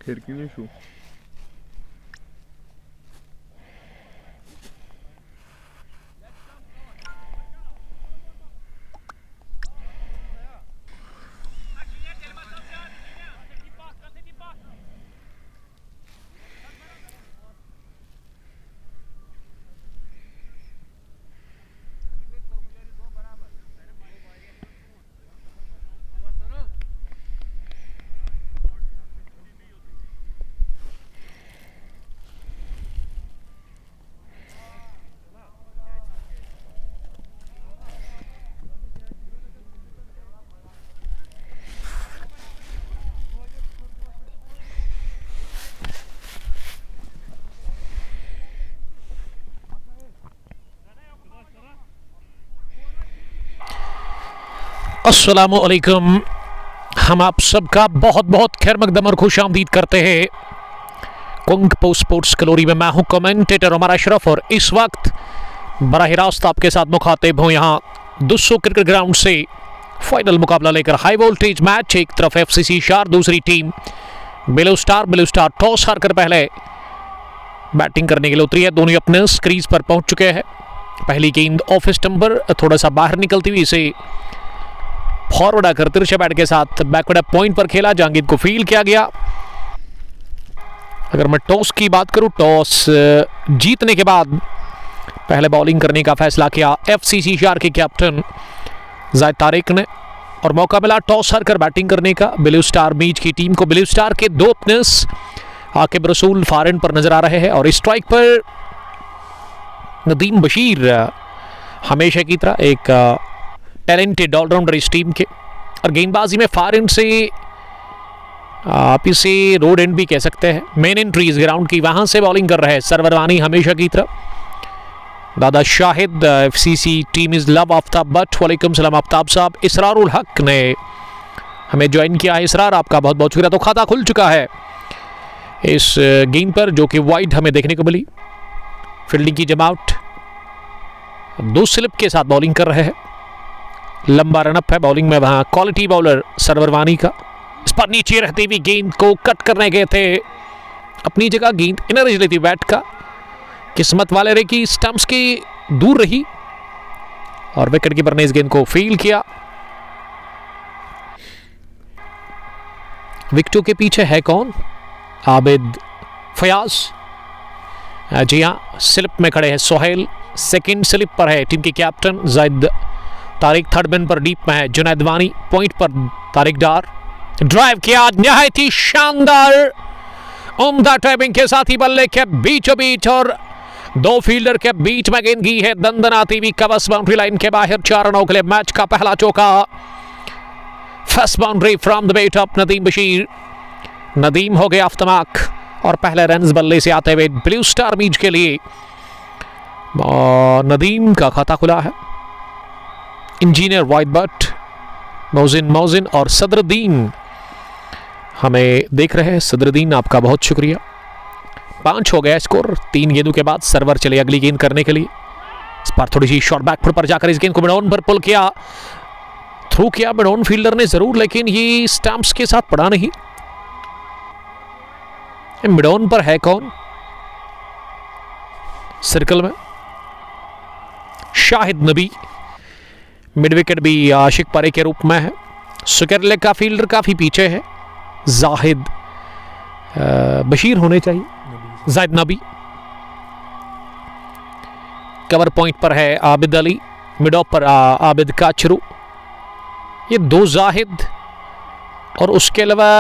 खिड़की नहीं छू अस्सलामुअलैकुम। हम आप सबका बहुत बहुत खैर मकदम और खुश आमदीद करते हैं कुंग पोस्ट स्पोर्ट्स कलोरी में। मैं हूं कमेंटेटर उमर अशरफ और इस वक्त बराह रास्त आपके साथ मुखातिब हूं यहाँ दुस्सो क्रिकेट ग्राउंड से फाइनल मुकाबला लेकर। हाई वोल्टेज मैच, एक तरफ एफसीसी शार, दूसरी टीम ब्लू स्टार टॉस हारकर पहले बैटिंग करने के लिए उतरी है। दोनों अपने क्रीज पर पहुंच चुके हैं। पहली गेंद ऑफ स्टंपर थोड़ा सा बाहर निकलती हुई इसे फॉरवर्ड आकर तिरछे बैट के साथ बैकवर्ड पॉइंट पर खेला। जहांगीर को फील किया गया। अगर मैं टॉस की बात करूं, टॉस जीतने के बाद पहले बॉलिंग करने का फैसला किया एफसीसी शार के कैप्टन जायद तारिक ने और मौका मिला टॉस हारकर बैटिंग करने का ब्लू स्टार मीच की टीम को। ब्लू स्टार के दो ओपनर्स आकिब रसूल फार एंड पर नजर आ रहे हैं और स्ट्राइक पर नदीम बशीर, हमेशा की तरह एक टैलेंटेड ऑलराउंडर इस टीम के। और गेंदबाजी में फार एंड से आप इसे रोड एंड भी कह सकते हैं, मेन एंट्री इस ग्राउंड की, वहां से बॉलिंग कर रहे हैं सरवरवानी हमेशा की तरह। दादा Shahid, FCC team is love Aftab Bhatt, वालेकुम सलाम आफ्ताब साहब। इसरारुल हक ने हमें ज्वाइन किया है। इसरार, आपका बहुत बहुत शुक्रिया। तो खाता खुल चुका है इस गेंद पर जो कि वाइड हमें देखने को मिली। फील्डिंग की जमावट, दो स्लिप के साथ बॉलिंग कर रहे हैं। लंबा रनअप है बॉलिंग में, वहां क्वालिटी बॉलर सरवरवानी का। इस पर नीचे रहती हुई गेंद को कट करने गए थे, अपनी जगह गेंद इनर एज लेती बैट का। किस्मत वाले रहे कि स्टंप्स की दूर रही और विकेट कीपर ने इस गेंद को फील किया। विकेटों के पीछे है कौन? आबिद फयाज। जी हाँ, स्लिप में खड़े हैं सोहेल। सेकंड स्लिप पर है टीम के कैप्टन जायद तारिक। थर्ड मैन पर डीप में है जुनैद वानी। पॉइंट पर तारिक डार। ड्राइव किया निहायत ही शानदार उम्दा ड्राइविंग के साथ ही बल्ले के बीचों बीच और दो फील्डर के बीच में गेंद की है दंदनाती हुई कवच बाउंड्री लाइन के बाहर। 4 रनों के लिए मैच का पहला चौका। First boundary from the bat of Nadeem Bashir. Nadeem हो गया अफ्तमाक और पहले रन बल्ले से आते हुए ब्लू स्टार मीच के लिए नदीम का खाता खुला है। इंजीनियर वाइड बट, मौजिन और सदरुद्दीन हमें देख रहे हैं। सदरुद्दीन, आपका बहुत शुक्रिया। 5 हो गया स्कोर 3 गेंदों के बाद। सर्वर चले अगली गेंद करने के लिए। इस पर थोड़ी सी शॉर्ट बैक फुट पर जाकर इस गेंद को मिडऑन पर पुल किया, थ्रू किया मिडऑन फील्डर ने जरूर, लेकिन ये स्टंप्स के साथ पड़ा नहीं। मिडऑन पर है कौन? सर्कल में शाहिद नबी। मिड विकेट भी आशिक पारे के रूप में है। सुकर लेग का फील्डर काफी पीछे है। जाहिद बशीर होने चाहिए, जाहिद नबी। कवर पॉइंट पर है आबिद अली। मिड ऑफ पर आबिद काचरू। ये 2 जाहिद और उसके अलावा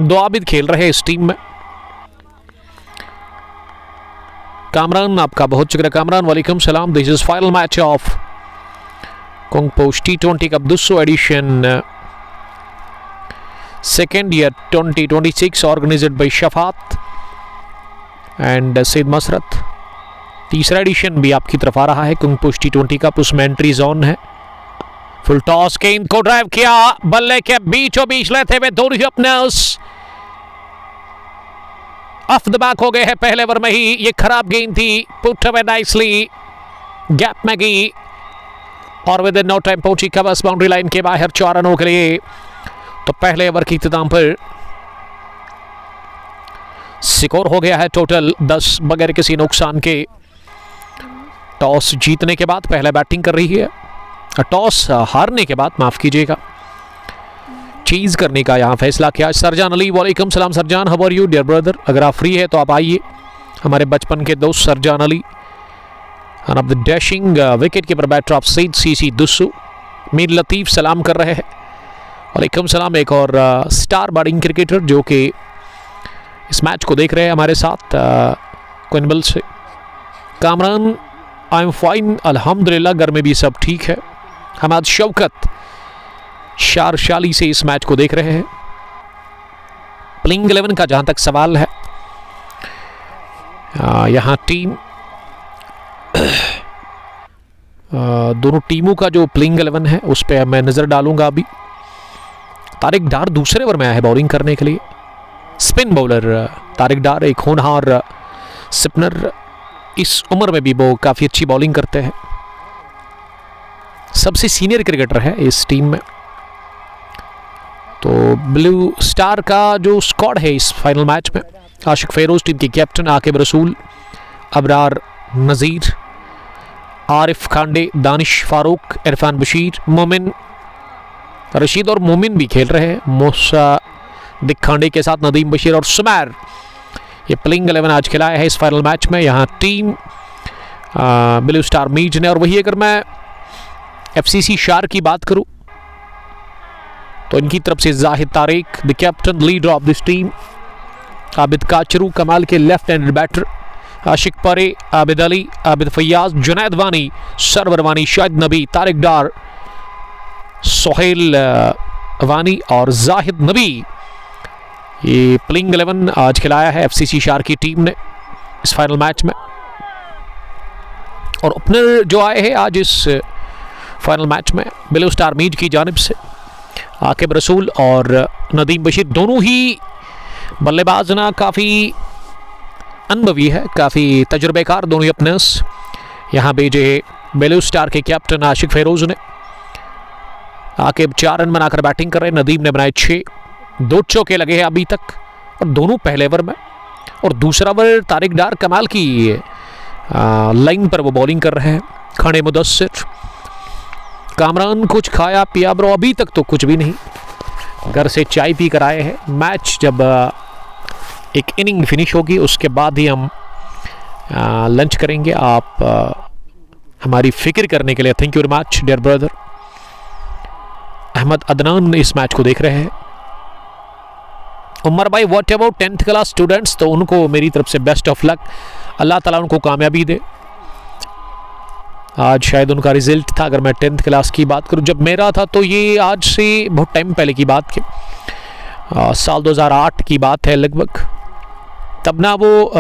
2 आबिद खेल रहे हैं इस टीम में। कामरान, आपका बहुत शुक्रिया कामरान, वालेकुम सलाम। This is final match of Kangposh T20 cup Dusso edition second year 2026 organized by Shafat and Saeed Masrat. तीसरा एडिशन भी आपकी तरफ आ रहा है कुंग पोस्ट T20 कप, उसमें एंट्री जोन है। फुल टॉस, गेंद को ड्राइव किया, बल्ले के बीचों बीच लेते हुए दोनों ओपनर्स ऑफ द बैक हो गए हैं पहले ओवर में ही। ये खराब गेंद थी, पुट अवे नाइसली गैप में गई और विद इन नो टाइम पहुंची कवर्स बाउंड्री लाइन के बाहर 4 रनों के लिए। तो पहले ओवर की इख्तिताम पर स्कोर हो गया है टोटल 10 बगैर किसी नुकसान के। टॉस जीतने के बाद पहले बैटिंग कर रही है, टॉस हारने के बाद माफ कीजिएगा चीज करने का यहाँ फैसला किया। सरजान अली, वालेकुम सलाम Sarjan, how are you dear brother. अगर आप फ्री है तो आप आइए। हमारे बचपन के दोस्त Sarjan Ali, one of the dashing wicket keeper batter of Saeed CC Dussu. Mir Latif सलाम कर रहे हैं, वालेकुम सलाम। एक और स्टार बॉलिंग क्रिकेटर जो कि इस मैच को देख रहे हैं हमारे साथ क्विनबल से। कामरान, आई एम फाइन अल्हम्दुलिल्लाह, घर में भी सब ठीक है। हमाद शौकत शारशाली से इस मैच को देख रहे हैं। प्लेइंग 11 का जहां तक सवाल है, यहां टीम दोनों टीमों का जो प्लेइंग 11 है उस पर मैं नजर डालूंगा अभी। तारिक डार दूसरे ओवर में आया है बॉलिंग करने के लिए। स्पिन बॉलर तारिक डार एक होनहार स्पिनर, इस उम्र में भी वो काफी अच्छी बॉलिंग करते हैं। सबसे सीनियर क्रिकेटर है इस टीम में। तो ब्लू स्टार का जो स्क्वाड है इस फाइनल मैच में, आशिक फेरोज टीम के कैप्टन, आकिब रसूल, अबरार नज़ीर, आरिफ खांडे, दानिश फारूक, इरफान बशीर, मोमिन रशीद और मोमिन भी खेल रहे हैं मूसा दिक खांडे के साथ, नदीम बशीर और सुमैर। ये प्लेइंग 11 आज खिलाया है इस फाइनल मैच में। यहाँ टीम ब्लू स्टार मीज ने, और वही अगर मैं FCC शार की बात करूं तो इनकी तरफ से Zahid Tariq, the captain leader of this team, Abid Kachru कमाल के लेफ्ट हैंडेड बैटर, आशिक परे, आबिद अली, आबिद फैयाज, जुनैद वानी, सरवर वानी, शाहिद नबी, तारिक डार, सोहेल वानी और जाहिद नबी। ये प्लेइंग 11 आज खिलाया है FCC शार की टीम ने इस फाइनल मैच में। और ओपनर जो आए हैं आज इस फाइनल मैच में ब्लू स्टार मीज की जानिब से आकिब रसूल और नदीम बशीर, दोनों ही बल्लेबाज ना काफ़ी अनुभवी है, काफ़ी तजुर्बेकार दोनों ही ओपनर्स। यहाँ भेजे ब्लू स्टार के कैप्टन आशिक फेरोज ने। आकिब 4 रन बनाकर बैटिंग कर रहे हैं, नदीम ने बनाए 6, 2 चौके लगे हैं अभी तक और दोनों पहले ओवर में। और दूसरा ओवर तारिक डार कमाल की लाइन पर वो बॉलिंग कर रहे हैं। खाने मुदस्सिर, कामरान कुछ खाया पिया ब्रो? अभी तक तो कुछ भी नहीं, घर से चाय पी कर आए हैं। मैच जब एक इनिंग फिनिश होगी उसके बाद ही हम लंच करेंगे। आप हमारी फिक्र करने के लिए thank you very much dear brother. Ahmad Adnan इस मैच को देख रहे हैं। उमर भाई, what about 10th class students? तो उनको मेरी तरफ से बेस्ट ऑफ लक, अल्लाह ताला उनको कामयाबी दे। आज शायद उनका रिजल्ट था, अगर मैं 10th क्लास की बात करूं। जब मेरा था तो ये आज से बहुत टाइम पहले की बात की, साल 2008 की बात है लगभग। तब ना वो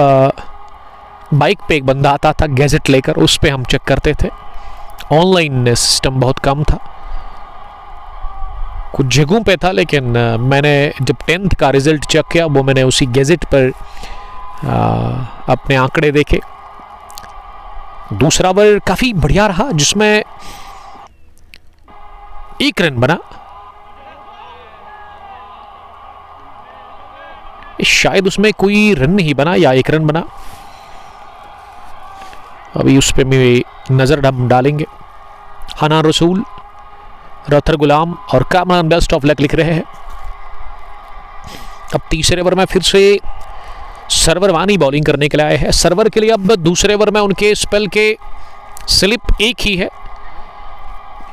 बाइक पे एक बंदा आता था गैजेट लेकर, उस पे हम चेक करते थे। ऑनलाइन सिस्टम बहुत कम था, कुछ जगहों पे था, लेकिन मैंने जब 10th का रिजल्ट चेक किया वो मैंने उसी गैजेट पर अपने आंकड़े देखे। दूसरा ओवर काफ़ी बढ़िया रहा जिसमें 1 रन बना। शायद उसमें कोई रन नहीं बना या 1 रन बना, अभी उस पर भी नज़र हम डालेंगे। हनान रसूल, रथर गुलाम और कामरान बेस्ट ऑफ लक लिख रहे हैं। अब तीसरे ओवर में फिर से सरवर वानी बॉलिंग करने के लिए आए हैं। सरवर के लिए अब दूसरे ओवर में उनके स्पेल के स्लिप एक ही है,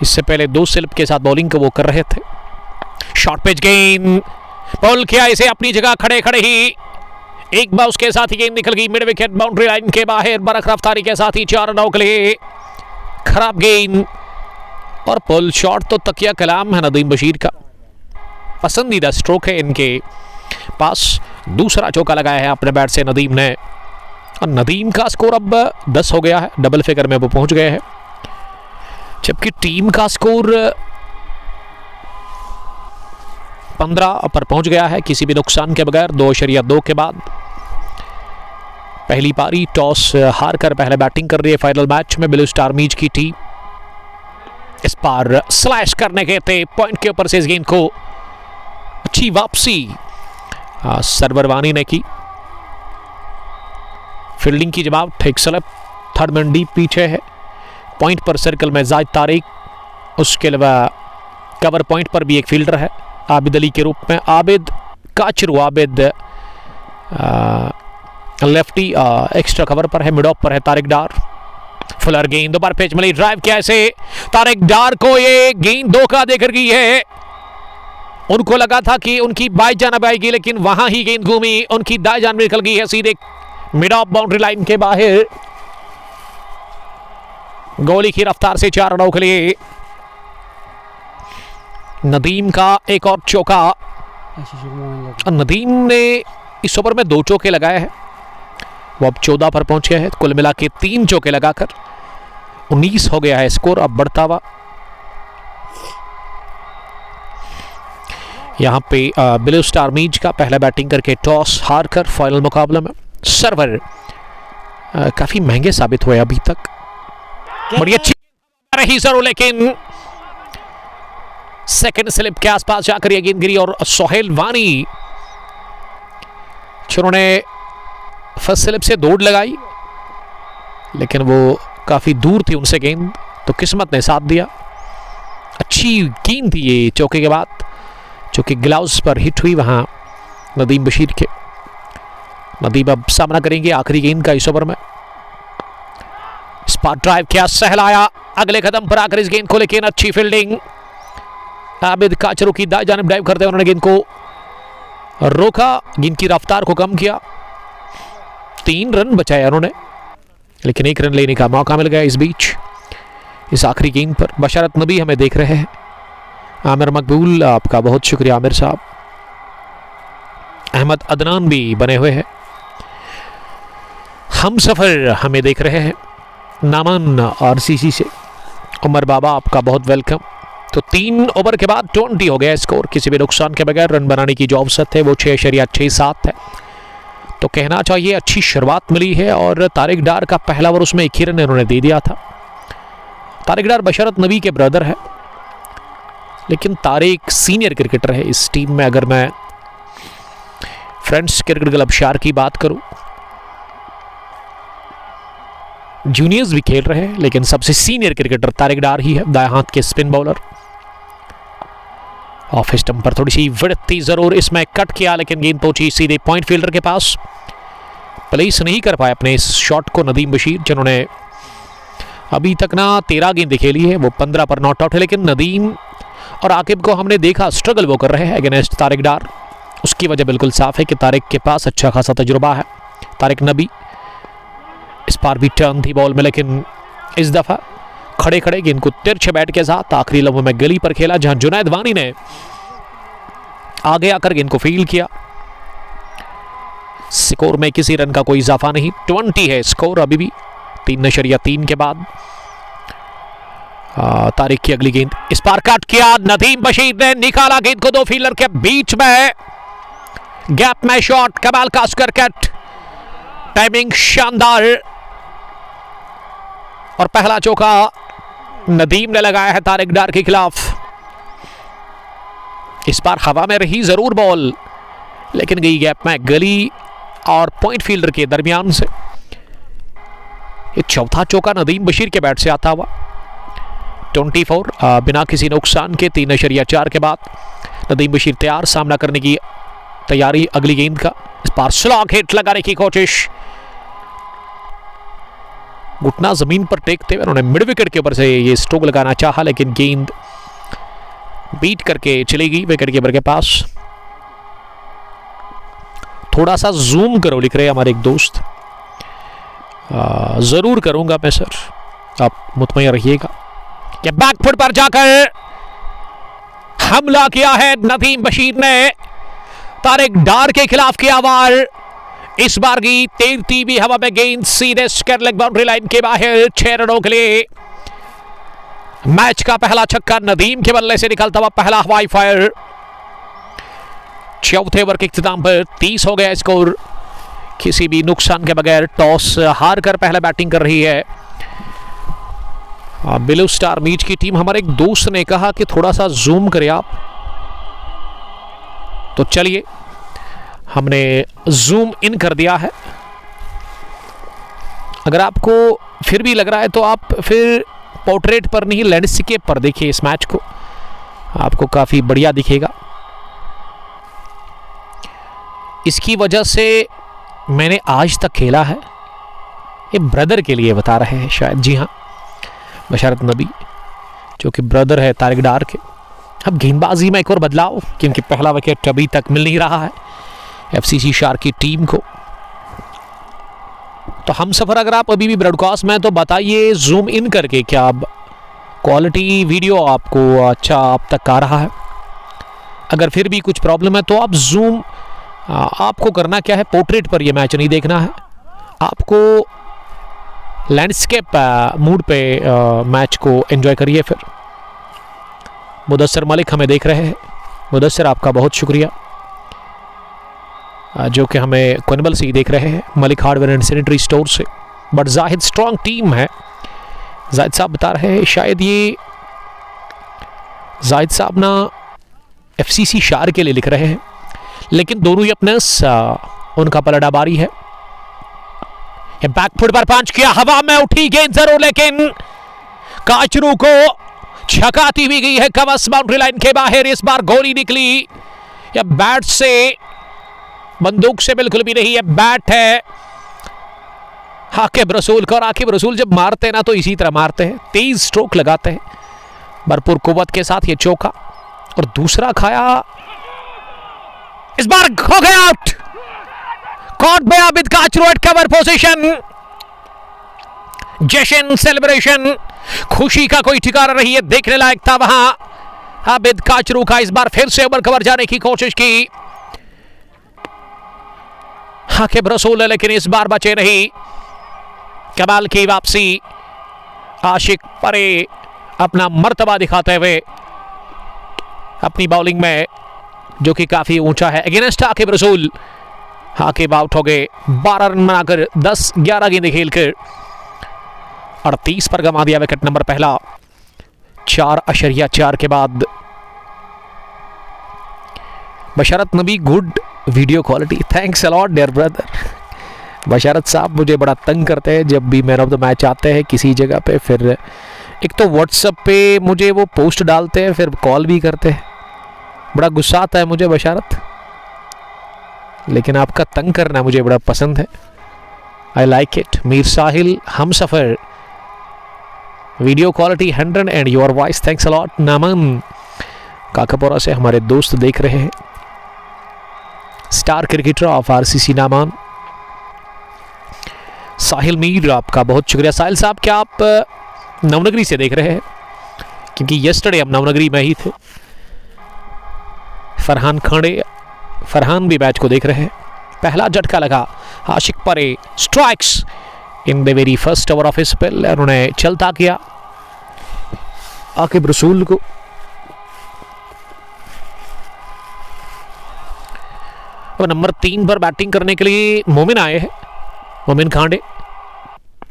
इससे पहले 2 स्लिप के साथ बॉलिंग को वो कर रहे थे। शॉर्ट पिच गेंद बॉल किया इसे अपनी जगह खड़े खड़े ही, एक बार उसके साथ ही गेंद निकल गई मिड विकेट बाउंड्री लाइन के बाहर। बरख रफ्तारी के साथ ही 4 रनों के लिए खराब गेंद और पुल शॉट। तो तकिया कलाम है नदीम बशीर का, पसंदीदा स्ट्रोक है इनके पास। दूसरा चौका लगाया है अपने बैट से नदीम ने, और नदीम का स्कोर अब 10 हो गया है, डबल फिगर में वो पहुंच गए हैं। जबकि टीम का स्कोर 15 पर पहुंच गया है किसी भी नुकसान के बगैर 2.2 के बाद। पहली पारी टॉस हार कर पहले बैटिंग कर रही है फाइनल मैच में ब्लू स्टार मीज की टीम। इस बार स्लैश करने गए थे पॉइंट के ऊपर से इस गेंद को, अच्छी वापसी सरवर वानी ने की। फील्डिंग की जवाब ठीक स्लिप, थर्ड मैन डीप पीछे है, पॉइंट पर सर्कल में जायद तारिक, उसके अलावा कवर पॉइंट पर भी एक फील्डर है आबिद अली के रूप में। Abid Kachru, Abid lefty extra cover पर है, मिड ऑफ पर है तारिक डार। फुलर गेंद दोबारा पेच मिली, ड्राइव किया ऐसे तारिक डार को, ये गेंद धोखा देकर गई है। उनको लगा था कि उनकी बाई जानब आएगी, लेकिन वहां ही गेंद घूमी, उनकी दाएं जानब निकल गई है सीधे मिड ऑफ बाउंड्री लाइन के बाहर। गोली की रफ्तार से 4 रनों के लिए नदीम का एक और चौका। नदीम ने इस ओवर में 2 चौके लगाए हैं, वो अब 14 पर पहुंच गया है। कुल मिला के 3 चौके लगाकर 19 हो गया है स्कोर अब बढ़ता हुआ। यहां पे ब्लू स्टार मीज का पहला बैटिंग करके टॉस हार कर फाइनल मुकाबले में सर्वर काफी महंगे साबित हुए अभी तक। बड़ी अच्छी रही जरूर, लेकिन सेकंड स्लिप के आसपास जाकर यह गेंद गिरी और सोहेल वानी जिन्होंने फर्स्ट स्लिप से दौड़ लगाई, लेकिन वो काफी दूर थी उनसे गेंद, तो किस्मत ने साथ दिया। अच्छी गेंद थी ये चौके के बाद, जो कि ग्लव्स पर हिट हुई वहां नदीम बशीर के। नदीम अब सामना करेंगे आखिरी गेंद का इस ओवर में। स्पॉट ड्राइव किया, सहलाया अगले कदम पर आकर इस गेंद को, लेकिन अच्छी फील्डिंग। आबिद काचरू की दाएं जानिब ड्राइव करते उन्होंने गेंद को रोका, गेंद की रफ्तार को कम किया। 3 रन बचाए उन्होंने, लेकिन 1 रन लेने का मौका मिल गया इस बीच इस आखिरी गेंद पर। बशरत नबी हमें देख रहे हैं, आमिर मकबूल आपका बहुत शुक्रिया आमिर साहब, अहमद अदनान भी बने हुए हैं, हम सफर हमें देख रहे हैं, नामन आरसीसी से उमर बाबा आपका बहुत वेलकम। तो 3 ओवर के बाद 20 हो गया स्कोर, किसी भी नुकसान के बगैर रन बनाने की जो औसत है वो 6.67 है। तो कहना चाहिए अच्छी शुरुआत मिली है, और तारिक डार का पहला ओवर उसमें 1 ही रन उन्होंने दे दिया था। तारिक डार बशरत नबी के ब्रदर है, लेकिन तारिक सीनियर क्रिकेटर है इस टीम में। अगर मैं फ्रेंड्स क्रिकेट क्लब शार की बात करूं, जूनियर्स भी खेल रहे हैं, लेकिन सबसे सीनियर क्रिकेटर तारिक डार ही है, दाएं हाथ के स्पिन बॉलर। ऑफ स्टंप पर थोड़ी सी विड्थ थी जरूर, इसमें कट किया, लेकिन गेंद पहुंची सीधे पॉइंट फील्डर के पास। प्लेस नहीं कर पाए अपने इस शॉट को नदीम बशीर, जिन्होंने अभी तक ना 13 गेंदें खेली है, वो 15 पर नॉट आउट है। लेकिन नदीम और आकिब को हमने देखा स्ट्रगल वो कर रहे हैं अगेंस्ट तारिक डार। उसकी वजह बिल्कुल साफ है कि तारिक के पास अच्छा खासा तजुर्बा है। तारिक नबी इस बार भी टर्न थी बॉल में, लेकिन इस दफा खड़े खड़े गेंद को तिरछे बैट के साथ आखिरी लम्हों में गली पर खेला, जहां जुनैद वानी ने आगे आकर गेंद को फील्ड किया। स्कोर में किसी रन का कोई इजाफा नहीं, 20 है स्कोर अभी भी 3.3 के बाद। तारिक की अगली गेंद, इस बार कट किया, नदीम बशीर ने निकाला गेंद को 2 फील्डर के बीच में, गैप में शॉट, कमाल का स्क्वायर कट, टाइमिंग शानदार, और पहला चौका नदीम ने लगाया है तारिक डार के खिलाफ। इस बार हवा में रही जरूर बॉल, लेकिन गई गैप में, गली और पॉइंट फील्डर के दरमियान से। ये चौथा चौका नदीम बशीर के बैट से आता हुआ। 24 बिना किसी नुकसान के 3.4 के बाद नदीम बशीर तैयार, सामना करने की तैयारी अगली गेंद का। इस बार स्लॉग हिट लगाने की कोशिश, घुटना जमीन पर टेकते हुए उन्होंने मिड विकेट के ऊपर से ये स्ट्रोक लगाना चाहा, लेकिन गेंद बीट करके चली गई विकेट कीपर के पास। थोड़ा सा जूम करो लिख रहे हमारे एक दोस्त, जरूर करूंगा मैं सर, आप मुतमईन रहिएगा। कि बैकफुट पर जाकर हमला किया है नदीम बशीर ने, तारिक डार के खिलाफ किया वार। इस बार की तैरती भी हवा में गेंद सीधे स्क्वायर लेग बाउंड्री लाइन के बाहर, 6 रनों के लिए। मैच का पहला छक्का नदीम के बल्ले से निकलता हुआ पहला हवाई फायर। चौथे ओवर के इख्तिताम पर 30 हो गया स्कोर, किसी भी नुकसान के बगैर टॉस हार कर पहले बैटिंग कर रही है ब्लू स्टार मीट की टीम। हमारे एक दोस्त ने कहा कि थोड़ा सा जूम करें आप, तो चलिए हमने जूम इन कर दिया है। अगर आपको फिर भी लग रहा है तो आप फिर पोर्ट्रेट पर नहीं लैंडस्केप पर देखिए इस मैच को, आपको काफ़ी बढ़िया दिखेगा। इसकी वजह से मैंने आज तक खेला है, ये ब्रदर के लिए बता रहे हैं शायद, जी हाँ, बशारत नबी जो कि ब्रदर है तारिक डार के। अब गेंदबाजी में एक और बदलाव, क्योंकि पहला विकेट अभी तक मिल नहीं रहा है एफसीसी शार्क की टीम को। तो हम सफ़र अगर आप अभी भी ब्रॉडकास्ट में, तो बताइए जूम इन करके क्या अब क्वालिटी वीडियो आपको अच्छा आप तक आ रहा है। अगर फिर भी कुछ प्रॉब्लम है तो आप जूम, आपको करना क्या है, पोर्ट्रेट पर यह मैच नहीं देखना है, आपको लैंडस्केप मूड पे मैच को एंजॉय करिए। फिर मुदस्सर मलिक हमें देख रहे हैं, मुदस्सर आपका बहुत शुक्रिया, जो कि हमें कोनबल से ही देख रहे हैं, Malik hardware and sanitary store से। बट जाहिद स्ट्रॉन्ग टीम है, जाहिद साहब बता रहे हैं, शायद ये जाहिद साहब ना एफसीसी शार्क के लिए लिख रहे हैं, लेकिन दोनों ही अपने उनका पलड़ा बारी है। बैकफुट पर पंच किया, हवा में उठी गेंद जरूर, लेकिन काचरू को छकाती भी गई है कवच बाउंड्री लाइन के बाहर। इस बार गोली निकली, या बैट से, बंदूक से बिल्कुल भी नहीं है, बैट है आकिब रसूल का। और आकिब रसूल जब मारते हैं ना तो इसी तरह मारते हैं, तेज स्ट्रोक लगाते हैं, भरपूर कुव्वत के साथ। ये चौका और दूसरा खाया, इस बार हो गया out. Caught by Abid Kachroo at cover position. जश्न, सेलिब्रेशन, खुशी का कोई ठिकाना नहीं है, देखने लायक था वहां आबिद काचरू का। इस बार फिर से ओवर कवर जाने की कोशिश की आकिब रसूल, लेकिन इस बार बचे नहीं। कमाल की वापसी, आशिक परे अपना मर्तबा दिखाते हुए अपनी बॉलिंग में, जो कि काफी ऊंचा है। अगेंस्ट आकिब रसूल, आकिब आउट हो गए 12 रन बनाकर 10-11 गेंदें खेलकर 38 पर गंवा दिया विकेट नंबर पहला 4.4 के बाद। Basharat Nabi, good video quality, thanks a lot dear brother. Basharat sahab मुझे बड़ा तंग करते हैं जब भी मैन ऑफ द मैच आते हैं किसी जगह पे, फिर एक तो व्हाट्सएप पे मुझे वो पोस्ट डालते हैं, फिर कॉल भी करते हैं, बड़ा गुस्सा आता है मुझे बशारत, लेकिन आपका तंग करना मुझे बड़ा पसंद है, I like it. Mir Sahil, हम सफ़र, video quality 100 and your voice, thanks a lot. Naman Kakapora से हमारे दोस्त देख रहे हैं, star cricketer of RCC Naman Sahil Mir, आपका बहुत शुक्रिया। साहिल साहब, क्या आप नवनगरी से देख रहे हैं? क्योंकि यस्टरडे हम नवनगरी में ही थे। फरहान खांडे, फरहान भी मैच को देख रहे हैं। पहला झटका लगा, आशिक परे strikes in the very first over of spell, उन्होंने चलता किया आकिब रसूल को। अब नंबर 3 पर बैटिंग करने के लिए मोमिन आए हैं, मोमिन खांडे।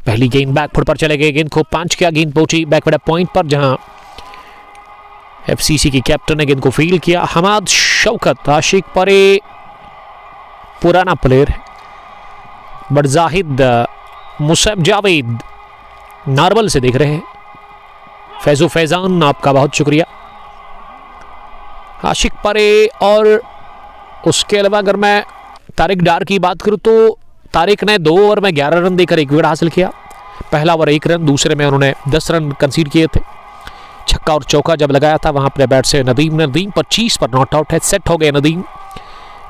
पहली गेंद बैकफुट पर चले गए, गेंद को पंच किया, गेंद पहुंची बैकवर्ड पॉइंट पर, जहां एफसीसी की कैप्टन ने गेंद को फील्ड किया। हमाद शौकत, आशिक परे पुराना प्लेयर है, बट जाहिद, मुसैब जावेद नार्बल से देख रहे हैं। फैजो फैजान, आपका बहुत शुक्रिया। आशिक परे, और उसके अलावा अगर मैं तारिक डार की बात करूं तो तारिक ने 2 ओवर में 11 रन देकर 1 विकेट हासिल किया। पहला ओवर 1 रन, दूसरे में उन्होंने 10 रन कंसीड किए थे। छक्का और चौका जब लगाया था वहां अपने बैट से नदीम 25 पर नॉट आउट है, सेट हो गए नदीम,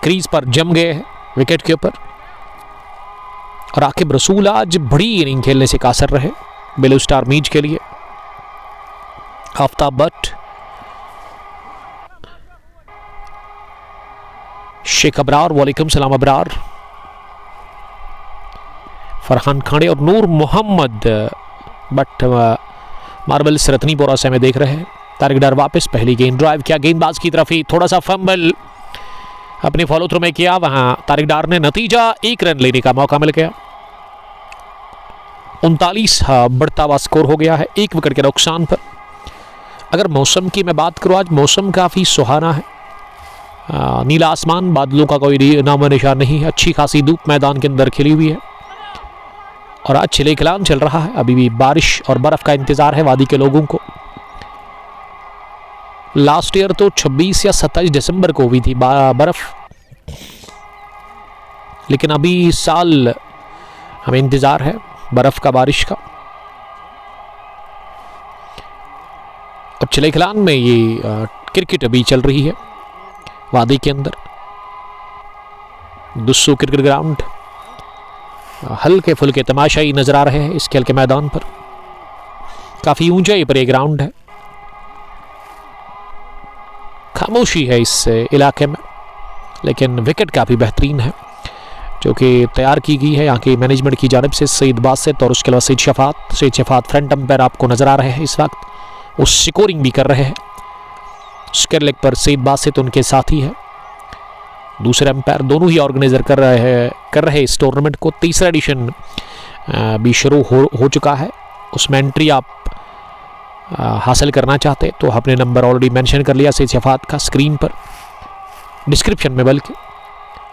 क्रीज पर जम गए हैं विकेट के ऊपर। और आकिब रसूल आज बड़ी इनिंग खेलने से कासर रहे ब्लू स्टार मीज के लिए। आफ्ताब भट्ट, शेख अबरार, वालेकुम सलाम अबरार, फरहान खांडे और नूर मोहम्मद बट मार्बल रतनीपोरा से हमें देख रहे हैं। तारिक डार वापस, पहली गेंद ड्राइव किया, गेंदबाज की तरफ ही, थोड़ा सा फंबल, अपने फॉलो थ्रू में किया, वहां तारिक डार ने नतीजा 1 रन लेने का मौका मिल गया। 39 बढ़ता हुआ स्कोर हो गया है 1 विकेट के नुकसान पर। अगर मौसम की मैं बात करूं, आज मौसम काफ़ी सुहाना है। नीला आसमान, बादलों का कोई नामो निशान नहीं है। अच्छी खासी धूप मैदान के अंदर खिली हुई है और आज चिले कलान चल रहा है। अभी भी बारिश और बर्फ का इंतजार है वादी के लोगों को। लास्ट ईयर तो 26 या 27 दिसंबर को हुई थी बर्फ, लेकिन अभी इस साल हमें इंतजार है बर्फ का, बारिश का। अब चिले कलान में ये क्रिकेट अभी चल रही है वादी के अंदर। दुस्सू क्रिकेट ग्राउंड, हल्के फुल्के तमाशाई नजर आ रहे हैं इस खेल के मैदान पर। काफी ऊंचाई पर यह ग्राउंड है, खामोशी है इस इलाके में, लेकिन विकेट काफी बेहतरीन है जो कि तैयार की गई है यहाँ के मैनेजमेंट की जानिब से। सईद बासित और उसके अलावा सईद शफात फ्रंट अंपायर आपको नजर आ रहे हैं इस वक्त। वो स्कोरिंग भी कर रहे हैं। स्क्वायर लेग पर सईद बासित उनके साथी है। दूसरे अंपायर दोनों ही ऑर्गेनाइजर कर रहे इस टूर्नामेंट को। तीसरा एडिशन भी शुरू हो चुका है। उसमें एंट्री आप हासिल करना चाहते तो आपने नंबर ऑलरेडी मेंशन कर लिया सईद शफात का स्क्रीन पर, डिस्क्रिप्शन में, बल्कि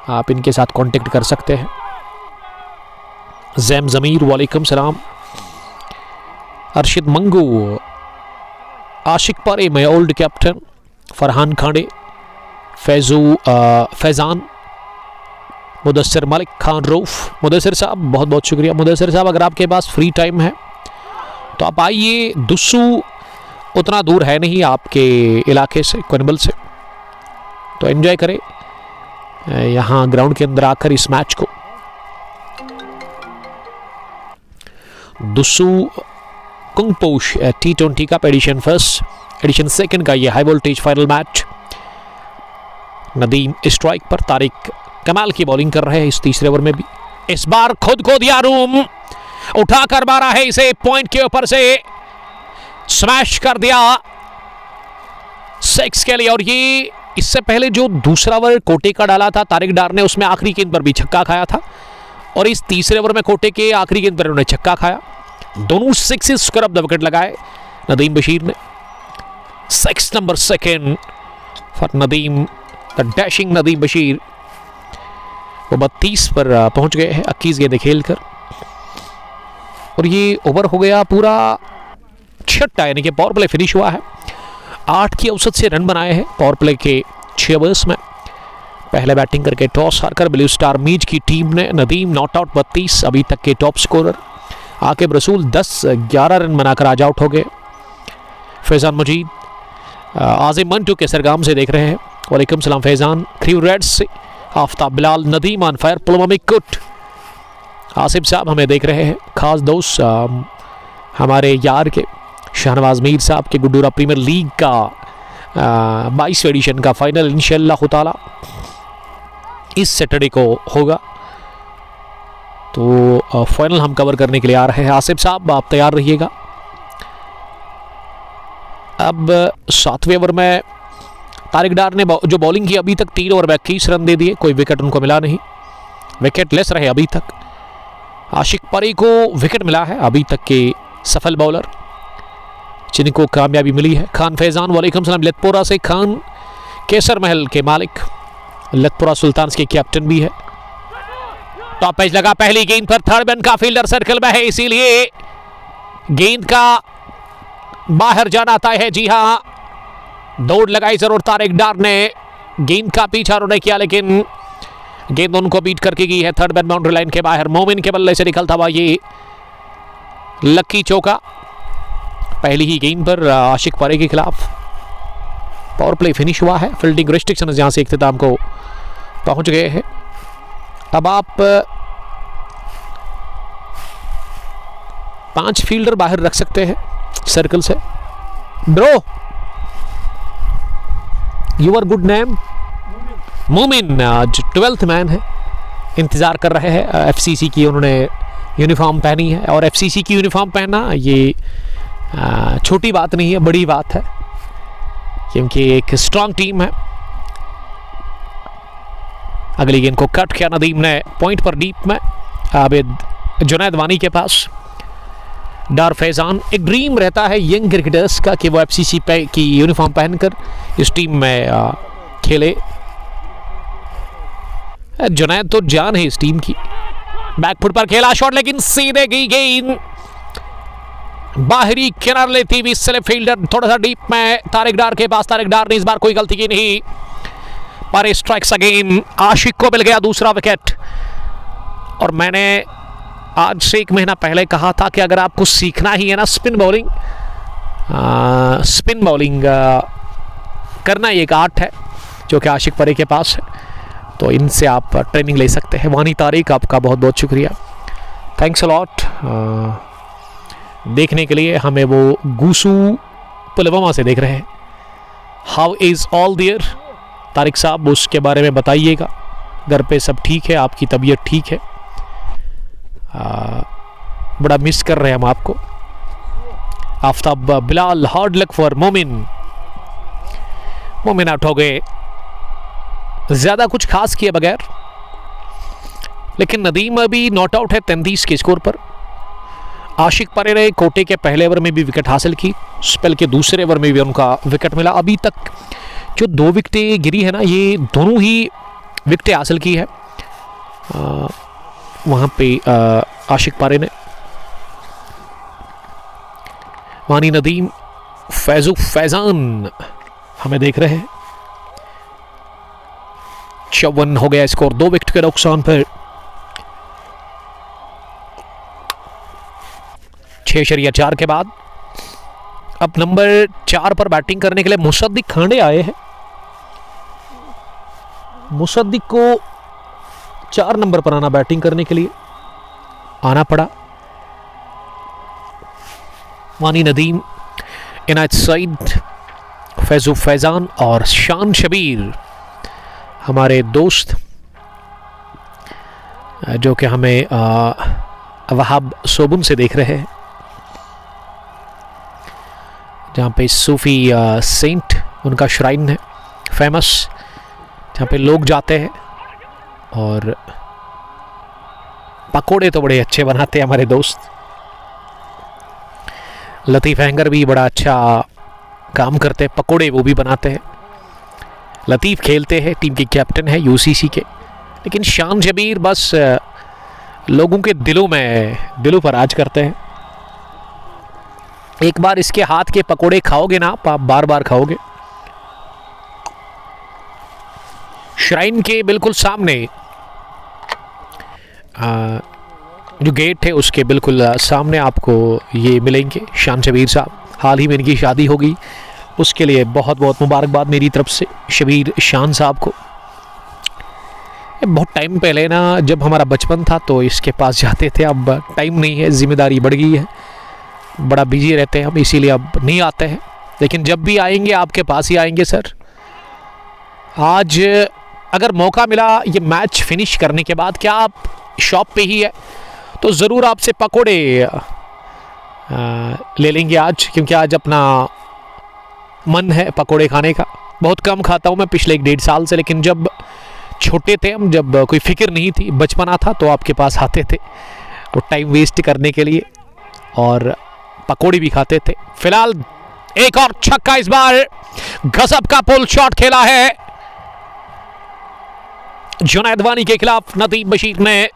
आप इनके साथ कांटेक्ट कर सकते हैं। जैम जमीर वालेकुम सलाम। अरशद मंगू, आशिक पारे में ओल्ड कैप्टन, फरहान खांडे, फैजान, मुदस्सिर मलिक, खान रऊफ। मुदस्सिर साहब बहुत बहुत शुक्रिया। मुदस्सिर साहब अगर आपके पास फ्री टाइम है तो आप आइए। दुस्सू उतना दूर है नहीं आपके इलाके से, कुनबल से, तो एंजॉय करें यहाँ ग्राउंड के अंदर आकर इस मैच को। दुस्सू कुंगपोश T20 का एडिशन फर्स्ट, एडिशन सेकंड का ये high voltage final match. Nadeem strike पर, तारिक कमाल की बॉलिंग कर रहे हैं इस तीसरे ओवर में भी। इस बार खुद को दिया रूम, उठाकर मारा है इसे पॉइंट के ऊपर से, स्मैश कर दिया 6 के लिए। और ये इससे पहले जो दूसरा ओवर कोटे का डाला था तारिक डार ने, उसमें आखिरी गेंद पर भी छक्का खाया था, और इस तीसरे ओवर में कोटे के आखिरी गेंद पर उन्होंने छक्का खाया। दोनों 6 स्क्वायर ऑफ द विकेट लगाए नदीम बशीर ने। 6 number second for Nadeem, the dashing Nadeem Bashir. वो 32 पर पहुंच गए हैं 21 गेंदें खेलकर, और ये ओवर हो गया पूरा 6, यानी कि पावर प्ले फिनिश हुआ है। 8 की औसत से रन बनाए हैं पावर प्ले के 6 ओवर्स में। पहले बैटिंग करके टॉस हारकर ब्लू स्टार मीज की टीम ने, नदीम नॉट आउट 32 अभी तक के टॉप स्कोरर। आकिब रसूल 10-11 रन बनाकर आज आउट हो गए। फैजान मजीद आजिम मंटू के सरगाम से देख रहे हैं, वालेकुम सलाम फैजान। क्रीव रेड्स से आफ्ताब बिलाल, नदीम ऑन फायर, पुलवामा कुट। आसिफ साहब हमें देख रहे हैं, खास दोस्त हमारे यार के शहनवाज मीर साहब के गुड्डूरा प्रीमियर लीग का 22वें एडिशन का फाइनल इंशाअल्लाह ताला इस सैटरडे को होगा, तो फाइनल हम कवर करने के लिए आ रहे हैं। आसिफ साहब आप तैयार रहिएगा। अब 7वें ओवर में तारिक डार ने जो बॉलिंग की, अभी तक 3 ओवर में 21 रन दे दिए, कोई विकेट उनको मिला नहीं, विकेट लेस रहे अभी तक। आशिक परी को विकेट मिला है अभी तक के सफल बॉलर जिनको कामयाबी मिली है। खान फैजान वालेकुम सलाम, लतपुरा से खान, केसर महल के मालिक, लतपुरा सुल्तान्स के कैप्टन भी है। टॉप पेज लगा पहली गेंद पर, थर्ड मैन का फील्डर सर्कल में है, इसीलिए गेंद का बाहर जाना तय है। जी हां, दौड़ लगाई जरूर तारिक डार ने, गेंद का पीछा उन्होंने किया, लेकिन गेंद उनको बीट करके गई है थर्ड मैन बाउंड्री लाइन के बाहर। मोमिन के बल्ले से निकलता हुआ ये लक्की चौका पहली ही गेंद पर आशिक परे के खिलाफ। पावर प्ले फिनिश हुआ है, फील्डिंग रिस्ट्रिक्शन यहां से इख्तिताम को पहुंच गए हैं। अब आप 5 फील्डर बाहर रख सकते हैं सर्कल से। Bro, your good name? Momin आज 12th मैन है, इंतजार कर रहे हैं। एफसीसी की उन्होंने यूनिफॉर्म पहनी है, और एफसीसी की यूनिफॉर्म पहनना ये छोटी बात नहीं है, बड़ी बात है, क्योंकि एक स्ट्रांग टीम है। अगली गेंद को कट किया नदीम ने पॉइंट पर डीप में। आबिद जुनैद वानी के पास। डार फैजान। एक ड्रीम रहता है यंग क्रिकेटर्स का कि वो एफसीसी की यूनिफॉर्म पहनकर इस टीम में खेले। जुनैद तो जान है इस टीम की। बैकफुट पर खेला शॉट लेकिन सीधे गई गेंद बाहरी किनारे लेती हुई स्लिप फील्डर थोड़ा सा डीप में तारिक डार के पास। तारिक डार ने इस बार कोई गलती की नहीं पर स्ट्राइक्स अगेन। आशिक को मिल गया दूसरा विकेट। और मैंने आज से 1 महीना पहले कहा था कि अगर आपको सीखना ही है ना स्पिन बॉलिंग करना एक आर्ट है जो कि आशिक परे के पास है, तो इनसे आप ट्रेनिंग ले सकते हैं। वानी तारिक आपका बहुत बहुत शुक्रिया, थैंक्स अ लॉट देखने के लिए। हमें वो गूसू पुलवामा से देख रहे हैं। How is all there Tariq sahab, उसके बारे में बताइएगा। घर पे सब ठीक है, आपकी तबीयत ठीक है? बड़ा मिस कर रहे हैं हम आपको। Aftab Bilal, hard luck for मोमिन आउट हो गए ज़्यादा कुछ खास किए बगैर, लेकिन नदीम अभी नॉट आउट है 33 के स्कोर पर। आशिक परे रहे, कोटे के पहले ओवर में भी विकेट हासिल की, स्पेल के दूसरे ओवर में भी उनका विकेट मिला। अभी तक जो 2 विकेटें गिरी है ना, ये दोनों ही विकेटें हासिल की है वहाँ पे आशिक पारे ने। वानी नदीम, फैजान हमें देख रहे हैं। 54 हो गया स्कोर 2 विकेट के नुकसान पर। 6/4 के बाद अब नंबर 4 पर बैटिंग करने के लिए मुसद्दिक खांडे आए हैं। मुसद्दिक को 4 नंबर पर आना, बैटिंग करने के लिए आना पड़ा। वानी नदीम, इनायत सईद, फैजान और शान शबीर हमारे दोस्त जो कि हमें वहाब सोबुन से देख रहे हैं, जहाँ पे सूफी सेंट उनका श्राइन है फेमस, जहाँ पे लोग जाते हैं। और पकोड़े तो बड़े अच्छे बनाते हैं हमारे दोस्त। लतीफ़ हैंगर भी बड़ा अच्छा काम करते हैं, पकोड़े वो भी बनाते हैं। लतीफ़ खेलते हैं, टीम के कैप्टन है यूसीसी के, लेकिन शान शबीर बस लोगों के दिलों पर राज करते हैं। एक बार इसके हाथ के पकोड़े खाओगे ना आप बार बार खाओगे। श्राइन के बिल्कुल सामने जो गेट है उसके बिल्कुल सामने आपको ये मिलेंगे शान शबीर साहब। हाल ही में इनकी शादी होगी, उसके लिए बहुत बहुत मुबारकबाद मेरी तरफ से शबीर शान साहब को। बहुत टाइम पहले ना जब हमारा बचपन था तो इसके पास जाते थे, अब टाइम नहीं है, जिम्मेदारी बढ़ गई है, बड़ा बिजी रहते हैं हम, इसीलिए अब नहीं आते हैं। लेकिन जब भी आएंगे आपके पास ही आएंगे सर। आज अगर मौका मिला ये मैच फिनिश करने के बाद, क्या आप शॉप पे ही है तो ज़रूर आपसे पकोड़े ले लेंगे आज, क्योंकि आज अपना मन है पकोड़े खाने का। बहुत कम खाता हूँ मैं पिछले 1-1.5 साल से, लेकिन जब छोटे थे हम, जब कोई फिक्र नहीं थी, बचपना था, तो आपके पास आते थे वो टाइम वेस्ट करने के लिए और पकोड़े भी खाते थे। फिलहाल एक और छक्का, इस बार गजब का पुल शॉट खेला है जुनैद वानी के खिलाफ नदीम बशीर ने।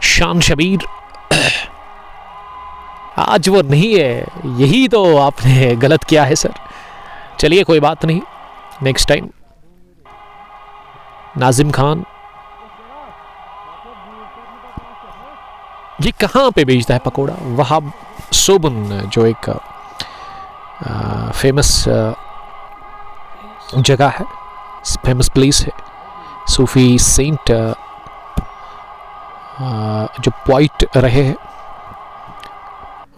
शान शबीर आज वो नहीं है, यही तो आपने गलत किया है सर। चलिए कोई बात नहीं, नेक्स्ट टाइम। नाजिम खान, ये कहाँ पे बेचता है पकोड़ा? वहाब सोबन, जो एक फेमस जगह है, फेमस प्लेस है, सूफी सेंट जो पोइट रहे हैं,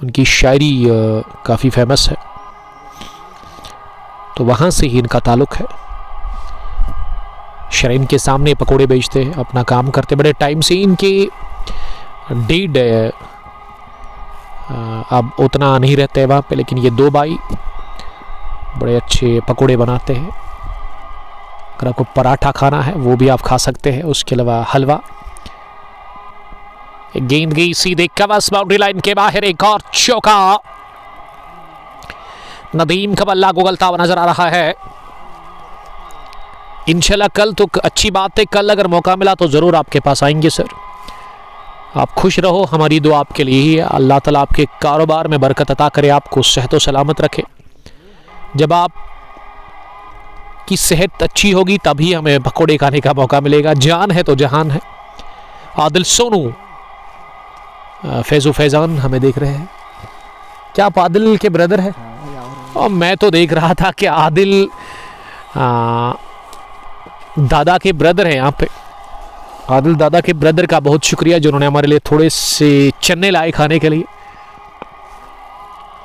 उनकी शायरी काफ़ी फेमस है, तो वहाँ से ही इनका ताल्लुक़ है। श्राइन के सामने पकोड़े बेचते हैं, अपना काम करते बड़े टाइम से। इनके डेड अब उतना नहीं रहते वहाँ पे, लेकिन ये 2 भाई बड़े अच्छे पकोड़े बनाते हैं। अगर आपको पराठा खाना है वो भी आप खा सकते हैं, उसके अलावा हलवा। एक गेंद गई सीधे कवच बाउंड्री लाइन के बाहर, एक और चौका। नदीम का बल्ला गुगलता हुआ नजर आ रहा है। इंशाल्लाह कल तो अच्छी बात है, कल अगर मौका मिला तो ज़रूर आपके पास आएंगे सर। आप खुश रहो, हमारी दुआ आपके लिए ही है। अल्लाह ताला आपके कारोबार में बरकत अता करे, आपको सेहत व सलामत रखे। जब आप की सेहत अच्छी होगी तभी हमें पकौड़े खाने का मौका मिलेगा। जान है तो जहान है। आदिल सोनू, फैजू फैजान हमें देख रहे हैं। क्या आप आदिल के ब्रदर हैं? और मैं तो देख रहा था कि आदिल दादा के ब्रदर हैं यहाँ पे। आदिल दादा के ब्रदर का बहुत शुक्रिया जिन्होंने हमारे लिए थोड़े से चने लाए खाने के लिए।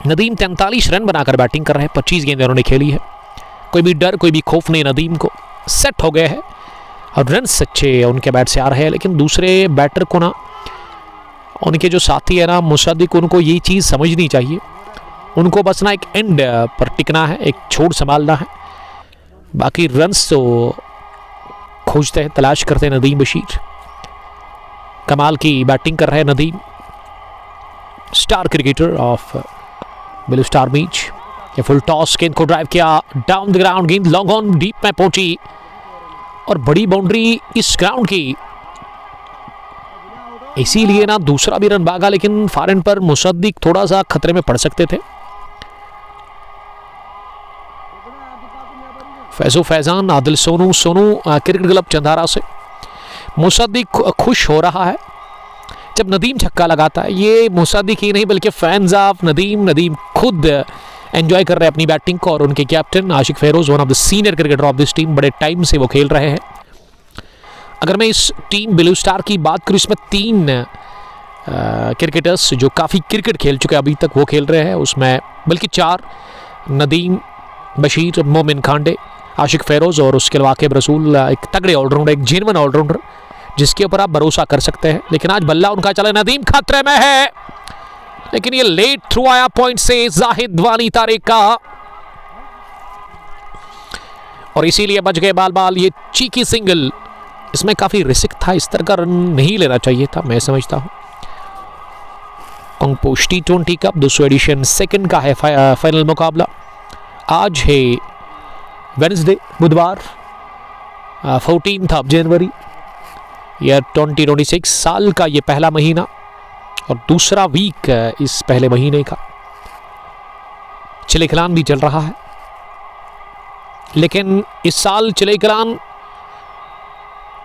नदीम 43 रन बनाकर बैटिंग कर रहे हैं, 25 गेंदें उन्होंने खेली है। कोई भी डर कोई भी खौफ नहीं, नदीम को सेट हो गए हैं और रन अच्छे उनके बैट से आ रहे हैं। लेकिन दूसरे बैटर को ना, उनके जो साथी है ना मुसद्दिक, उनको ये चीज़ समझनी चाहिए। उनको बस ना एक एंड पर टिकना है, एक छोड़ संभालना है। बाकी रन्स तो खोजते हैं, तलाश करते हैं नदीम बशीर। कमाल की बैटिंग कर रहे हैं Nadeem, star cricketer of blue star बीच। ये फुल टॉस, गेंद को ड्राइव किया डाउन द ग्राउंड, गेंद लॉन्ग ऑन डीप में पहुंची और बड़ी बाउंड्री इस ग्राउंड की, इसीलिए ना दूसरा भी रन भागा। लेकिन फार एंड पर मुसद्दिक थोड़ा सा खतरे में पड़ सकते थे। फैजो फैजान, आदिल सोनू, क्रिकेट क्लब चंदारा से। मुसद्दिक खुश हो रहा है जब नदीम छक्का लगाता है। ये मुसद्दिक ही नहीं बल्कि फैंस ऑफ नदीम खुद एंजॉय कर रहे हैं अपनी बैटिंग को। और उनके captain Ashiq Feroz, one of the senior cricketer of this team, बड़े टाइम से वो खेल रहे हैं। अगर मैं इस टीम ब्लू स्टार की बात करूँ, इसमें 3 क्रिकेटर्स जो काफ़ी क्रिकेट खेल चुके अभी तक वो खेल रहे हैं, उसमें बल्कि 4, नदीम बशीर, मोमिन खांडे, आशिक फेरोज और उसके अलावा आकिब रसूल। एक तगड़े ऑलराउंडर, एक जेन्युइन ऑलराउंडर जिसके ऊपर आप भरोसा कर सकते हैं। लेकिन आज बल्ला उनका चला, नदीम खतरे में है, लेकिन ये लेट थ्रू आया पॉइंट से जाहिद वानी तारिक का, और इसीलिए बच गए बाल। ये चीकी सिंगल, इसमें काफी रिस्क था, इस तरह का रन नहीं लेना चाहिए था, मैं समझता हूं। अंगपोश T20 कप 200 एडिशन सेकंड का है फाइनल मुकाबला। आज है वेडनेसडे, बुधवार, 14 जनवरी ईयर 2026। साल का ये पहला महीना और दूसरा वीक इस पहले महीने का। चिले कलान भी चल रहा है, लेकिन इस साल चिले कलान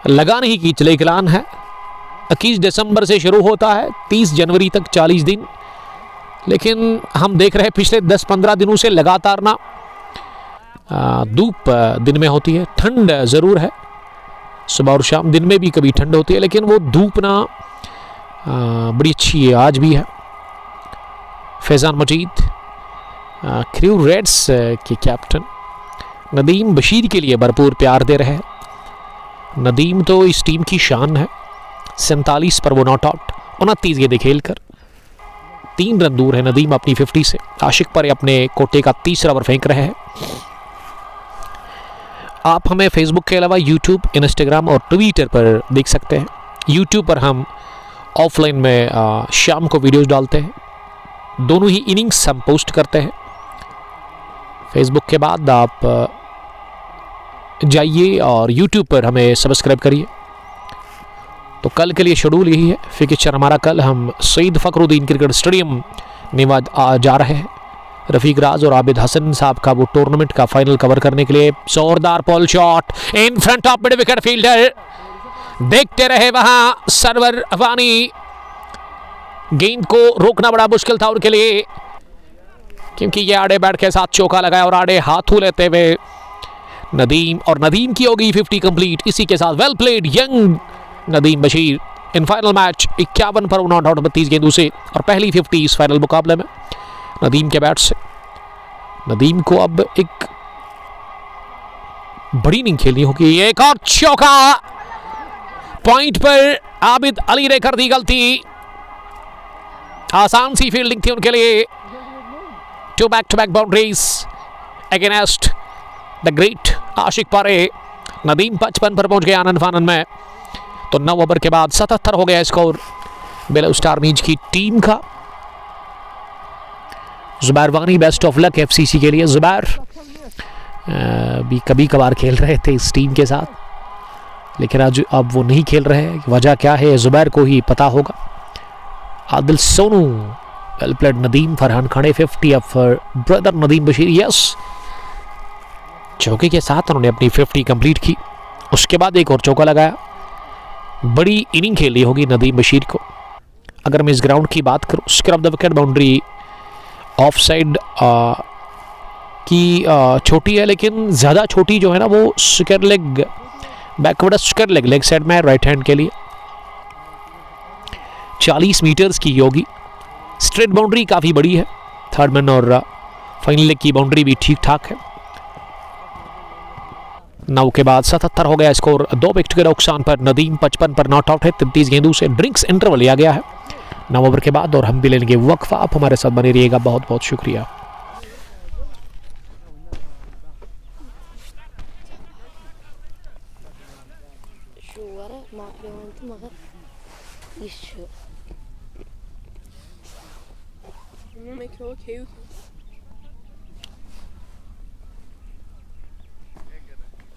लगा नहीं कि चिले कलान है। 21 दिसंबर से शुरू होता है, 30 जनवरी तक 40 दिन। लेकिन हम देख रहे हैं पिछले 10-15 दिनों से लगातार ना धूप दिन में होती है, ठंड ज़रूर है, सुबह और शाम, दिन में भी कभी ठंड होती है, लेकिन वो धूप ना बड़ी अच्छी है, आज भी है। फैजान मजीद, क्रू रेड्स के कैप्टन, नदीम बशीर के लिए भरपूर प्यार दे रहे हैं। नदीम तो इस टीम की शान है। 47 पर वो नॉट आउट, 29 गेंदें खेलकर 3 रन दूर है नदीम अपनी 50 से। आशिक पर अपने कोटे का 30 ओवर फेंक रहे हैं। आप हमें फेसबुक के अलावा यूट्यूब, इंस्टाग्राम और ट्विटर पर देख सकते हैं। यूट्यूब पर हम ऑफलाइन में शाम को वीडियोस डालते हैं, दोनों ही इनिंग्स हम पोस्ट करते हैं। फेसबुक के बाद आप जाइए और यूट्यूब पर हमें सब्सक्राइब करिए। तो कल के लिए शेड्यूल यही है, फिक्चर हमारा कल हम सईद फखरुद्दीन क्रिकेट स्टेडियम में जा रहे हैं। रफीक राज और आबिद हसन साहब का वो टूर्नामेंट का फाइनल कवर करने के लिए। जोरदार Paul shot in front of mid wicket fielder, देखते रहे वहां सरवर वानी। गेंद को रोकना बड़ा मुश्किल था उनके लिए, क्योंकि ये आड़े बैट के साथ चौका लगाया और आड़े हाथों लेते हुए नदीम, और नदीम की होगी 50 कंप्लीट। इसी के साथ well played young Nadeem Bashir in final match 51 पर नॉट आउट 32 गेंदों से, और पहली 50 इस फाइनल मुकाबले में नदीम के बैट से। नदीम को अब एक बड़ी इनिंग खेलनी होगी। एक और चौका, पॉइंट पर आबिद अली ने कर दी गलती। आसान सी फील्डिंग थी उनके लिए। 2 back to back boundaries against the great Ashiq Pare. Nadeem 55 पर पहुंच गए आनंद फानंद में। तो 9 ओवर के बाद 77 हो गया स्कोर ब्लू स्टार मीज की टीम का। जुबैर वानी बेस्ट ऑफ लक एफसीसी के लिए। जुबैर भी कभी कभार खेल रहे थे इस टीम के साथ, लेकिन आज अब वो नहीं खेल रहे हैं। वजह क्या है जुबैर को ही पता होगा। Adil Sonu well played. नदीम फरहान खाने 50 for brother Nadeem Bashir. Yes, चौके के साथ उन्होंने अपनी 50 कंप्लीट की। उसके बाद एक और चौका लगाया। बड़ी इनिंग खेली होगी नदीम बशीर को। अगर मैं इस ग्राउंड की बात करूँ, scrub the wicket boundary of side की छोटी है, लेकिन ज़्यादा छोटी जो है ना वो square leg, backward square leg, leg side में राइट हैंड के लिए 40 मीटर्स की होगी। स्ट्रेट बाउंड्री काफ़ी बड़ी है। थर्ड मैन और फाइनल लेग की बाउंड्री भी ठीक ठाक है। 9 के बाद 77 हो गया स्कोर। 2 विकेट के नुकसान पर नदीम 55 पर नॉट आउट है। 33 गेंदों से ड्रिंक्स इंटरवल लिया गया है 9 ओवर के बाद, और हम भी लेंगे वक्फा। आप हमारे साथ बने रहिएगा। बहुत बहुत शुक्रिया।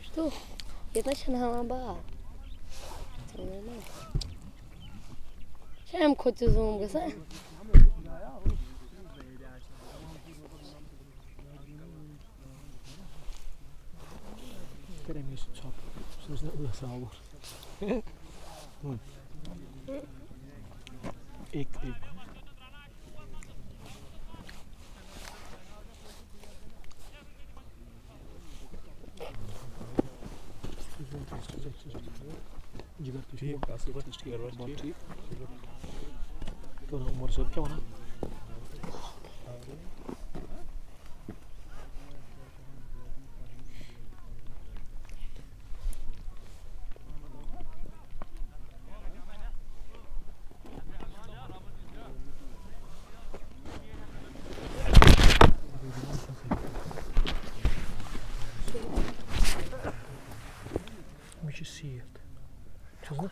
Что? Это начинала ба. Şem kötü zoom kısa. एक जिगर ठीक ठीक तो उम्र से क्या होना we should see it. Чего?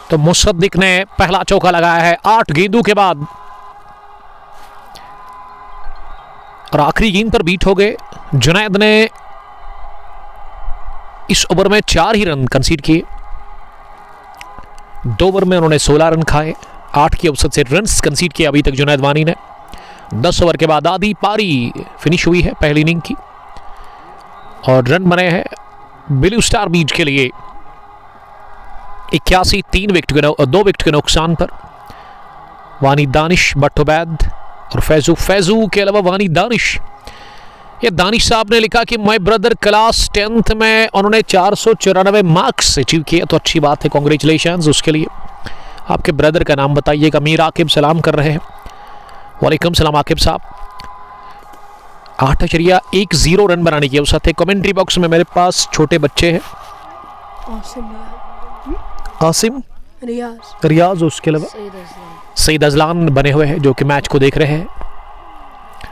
तो मुसद्दिक ने पहला चौका लगाया है 8 गेंदों के बाद, और आखिरी गेंद पर बीट हो गए। जुनैद ने इस ओवर में 4 ही रन कंसीड किए। 2 ओवर में उन्होंने 16 रन खाए। 8 की औसत से रन कंसीड किए अभी तक जुनैद वानी ने। 10 ओवर के बाद आधी पारी फिनिश हुई है पहली इनिंग की, और रन बने हैं ब्लू स्टार बीच के लिए 81, 2 विकेट के नुकसान पर। वानी दानिश, बट उबैद और फैजू के अलावा वानी दानिश। ये दानिश साहब ने लिखा कि माय ब्रदर क्लास 10th में उन्होंने 494 मार्क्स अचीव किए, तो अच्छी बात है, कॉन्ग्रेचुलेशंस उसके लिए। आपके ब्रदर का नाम बताइएगा। मीर आकिब सलाम कर रहे हैं। वालेकुम सलाम आकिब साहब। 8.10 रन बनाने की अवसर थे। कमेंट्री बॉक्स में मेरे पास छोटे बच्चे हैं, आसिम, रियाज, उसके अलावा सईद अजलान बने हुए हैं जो कि मैच को देख रहे हैं।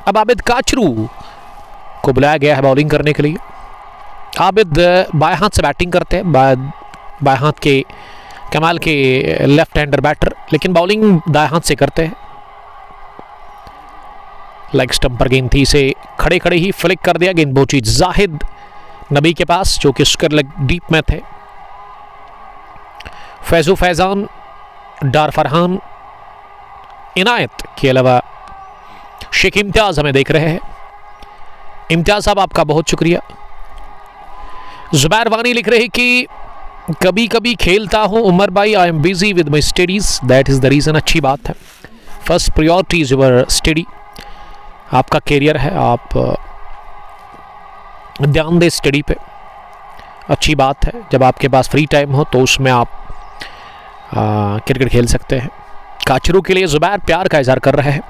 अब आबिद काचरू को बुलाया गया है बॉलिंग करने के लिए। आबिद बाएं हाथ से बैटिंग करते हैं, बाएं हाथ के कमाल के लेफ्ट हैंडर बैटर, लेकिन बॉलिंग दाएं हाथ से करते हैं। लेग स्टंप पर गेंद थी, इसे खड़े खड़े ही फ्लिक कर दिया। गेंद पहुंची जाहिद नबी के पास जो कि स्क्वायर लेग डीप में थे। फैजू फैजान, डार फरहान, इनायत के अलावा शेख इम्तियाज हमें देख रहे हैं। इम्तियाज साहब आपका बहुत शुक्रिया। जुबैर वानी लिख रहे कि कभी कभी खेलता हूं उमर भाई, I am busy with my studies, that is the reason. अच्छी बात है, first priority is your study. आपका कैरियर है, आप ध्यान दें स्टडी पे, अच्छी बात है। जब आपके पास फ्री टाइम हो तो उसमें आप क्रिकेट खेल सकते हैं। काचरू के लिए जुबैर प्यार का इजहार कर रहे हैं।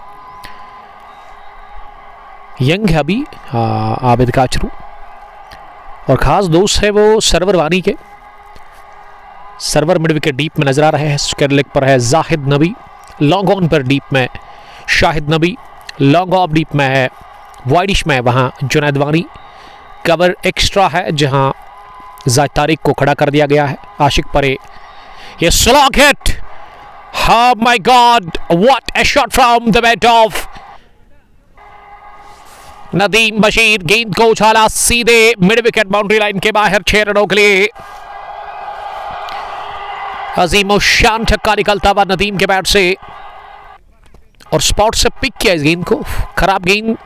यंग है अभी आबिद काचरू, और ख़ास दोस्त है वो सरवर वानी के। सरवर मिड विकेट डीप में नजर आ रहे हैं। स्क्वायर लेग पर है जाहिद नबी, लॉन्ग ऑन पर डीप में शाहिद नबी, लॉन्ग ऑफ डीप में है वाइडिश में वहाँ जुनैद वानी। कवर एक्स्ट्रा है जहाँ जाहिद तारिक को खड़ा कर दिया गया है। आशिक परे, ये slog hit, oh my God, what a shot from the bat of Nadeem Bashir. गेंद को उछाला सीधे मिड विकेट बाउंड्री लाइन के बाहर 6 रनों के लिए। अजीम शान छक्का निकलता हुआ नदीम के बैट से, और स्पॉट से पिक किया इस गेंद को। खराब गेंद,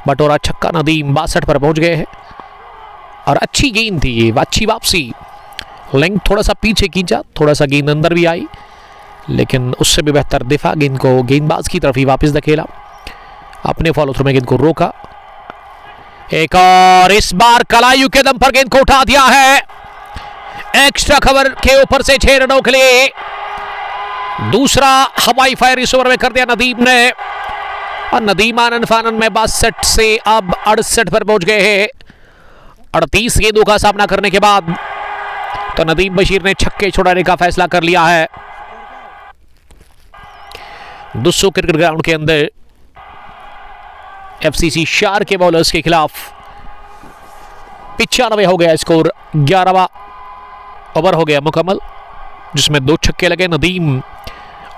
बटोरा छक्का। नदीम 62 पर पहुंच गए हैं, और अच्छी गेंद थी ये, अच्छी वापसी। लेंथ थोड़ा सा पीछे खींचा, थोड़ा सा गेंद अंदर भी आई, लेकिन उससे भी बेहतर दिफा। गेंद को गेंदबाज की तरफ ही वापस धकेला, अपने फॉलो थ्रू में गेंद को रोका। एक और, इस बार कलायु के दम पर गेंद को उठा दिया है। एक्स्ट्रा कवर के ऊपर से 6 रनों के लिए दूसरा हवाई फायर इस ओवर में कर दिया नदीम ने, और नदीम आनन फानन में 62 से अब 68 पर पहुंच गए हैं। 38 गेंदों का सामना करने के बाद तो नदीम बशीर ने छक्के छुड़ाने का फैसला कर लिया है। दुस्सो क्रिकेट ग्राउंड के अंदर एफसीसी शार के बॉलर्स के खिलाफ 95 हो गया स्कोर। 11वां ओवर हो गया मुकम्मल, जिसमें 2 छक्के लगे। नदीम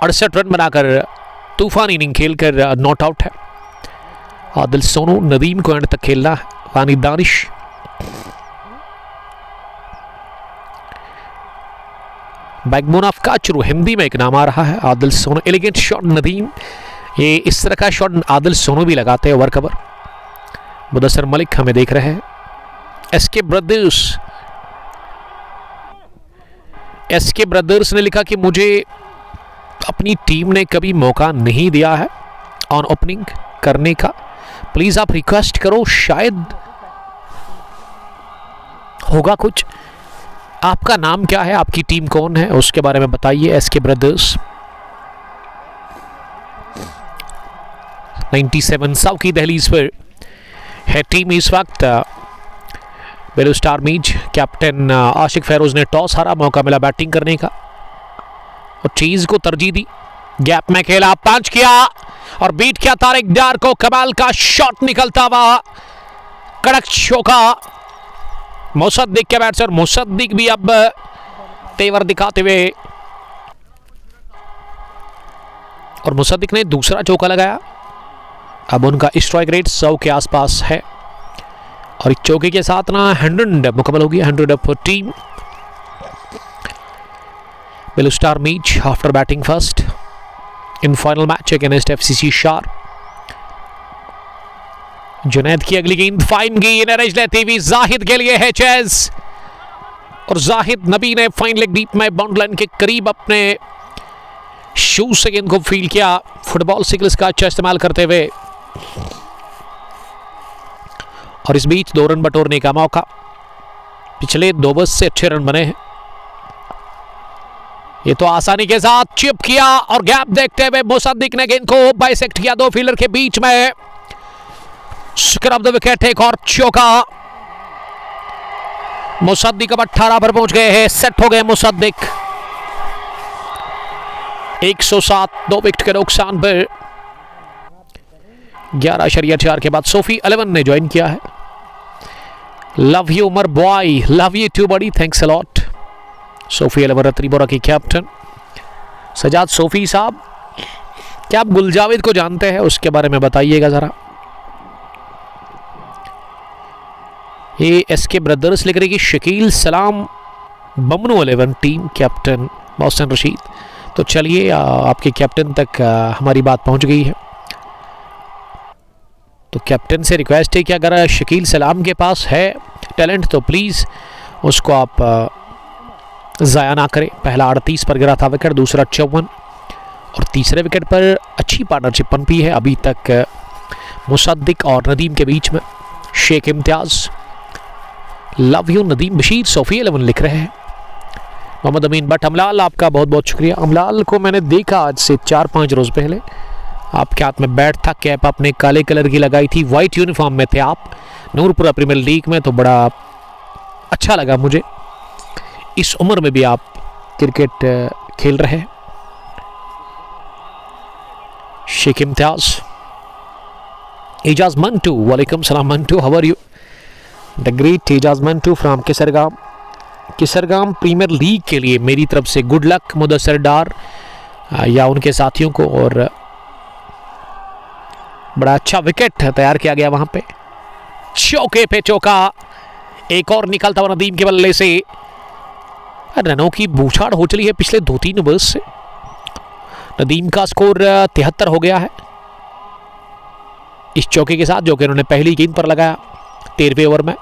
68 रन बनाकर तूफान इनिंग खेलकर नॉट आउट है। आदिल सोनू, नदीम को एंड तक खेलना है। वानी दानिश, बैकबोन ऑफ काचरू, हिंदी में एक नाम आ रहा है। Adil Sonu, elegant shot Nadeem. ये इस तरह का शॉट आदिल सोनू भी लगाते हैं ओवर कवर। मुदस्सर मलिक हमें देख रहे हैं। एसके ब्रदर्स ने लिखा कि मुझे अपनी टीम ने कभी मौका नहीं दिया है ऑन ओपनिंग करने का, प्लीज आप रिक्वेस्ट करो, शायद होगा कुछ। आपका नाम क्या है, आपकी टीम कौन है, उसके बारे में बताइए। एसके ब्रदर्स 97 साउथ की दहलीज पर है टीम इस वक्त। बेलू स्टार मीज कैप्टन आशिक फैरोज ने टॉस हारा, मौका मिला बैटिंग करने का और चीज को तरजीह दी। गैप में खेला, पंच किया और बीट किया तारिक डार को। कमाल का शॉट निकलता हुआ, कड़क चौका। मुसद्दिक के बैट से, और मुसद्दिक भी अब तेवर दिखाते हुए, और मुसद्दिक ने दूसरा चौका लगाया। अब उनका स्ट्राइक रेट 100 के आसपास है, और इस चौके के साथ ना 100 मुकम्मल हो गया। 100 फॉर टीम बेलू स्टार मीच after batting first in final match against FCC शार। जुनैद की अगली गेंद फाइन गेंद, एज लेती हुई जाहिद के लिए है चेज। और जाहिद नबी ने फाइन लेग डीप में बाउंड्री लाइन के करीब अपने शूज से गेंद को फील किया, फुटबॉल सिग्नल्स का अच्छा इस्तेमाल करते हुए। और इस बीच 2 रन बटोरने का मौका। पिछले 2 ओवर से अच्छे रन बने हैं। ये तो आसानी के साथ चिप किया और गैप देखते हुए मुसद्दिक ने गेंद को बाइसेक्ट किया 2 फील्डर के बीच में। स्क्रब द विकेट, एक और चौका। मुसद्दिक अब 18 पर पहुंच गए हैं, सेट हो गए मुसद्दिक। 107 2 विकेट के नुकसान पर 11.4 के बाद सोफी 11 ने ज्वाइन किया है। Love you Umar boy, love you too buddy, thanks a lot. Sofi 11 रत्रीबोरा की कैप्टन। सजाद सोफी साहब, क्या आप गुलजावेद को जानते हैं? उसके बारे में बताइएगा जरा। ये एसके ब्रदर्स लिख रही कि शकील सलाम बमनू 11 टीम कैप्टन मोहसिन रशीद। तो चलिए आपके कैप्टन तक हमारी बात पहुंच गई है। तो कैप्टन से रिक्वेस्ट है कि अगर शकील सलाम के पास है टैलेंट तो प्लीज़ उसको आप ज़ाया ना करें। पहला 38 पर गिरा था विकेट, दूसरा 54 और तीसरे विकेट पर अच्छी पार्टनरशिप पनपी है अभी तक मुसद्दिक और नदीम के बीच में। शेख इम्तियाज़, लव यू नदीम बशीर, सोफी 11 लिख रहे हैं। मोहम्मद अमीन बट, अमलाल आपका बहुत बहुत शुक्रिया। अमलाल को मैंने देखा आज से 4-5 रोज़ पहले, आपके हाथ में बैट था, कैप आपने काले कलर की लगाई थी, वाइट यूनिफॉर्म में थे आप नूरपुरा प्रीमियर लीग में, तो बड़ा अच्छा लगा मुझे। इस उम्र में भी आप क्रिकेट खेल रहे हैं। शेख इम्तियाज, एजाज मंटू, वालेकुम सलाम Mantu, how are you? The great Ejaz Mantu from Kisargam premier league के लिए मेरी तरफ से गुड लक मुदस्सर डार या उनके साथियों को। और बड़ा अच्छा विकेट तैयार किया गया वहां पे, चौके पे चौका, एक और निकलता हुआ नदीम के बल्ले से। रनों की बूछाड़ हो चली है पिछले 2-3 ओवर्स से। नदीम का स्कोर 73 हो गया है इस चौके के साथ, जो कि उन्होंने पहली गेंद पर लगाया 13वें ओवर में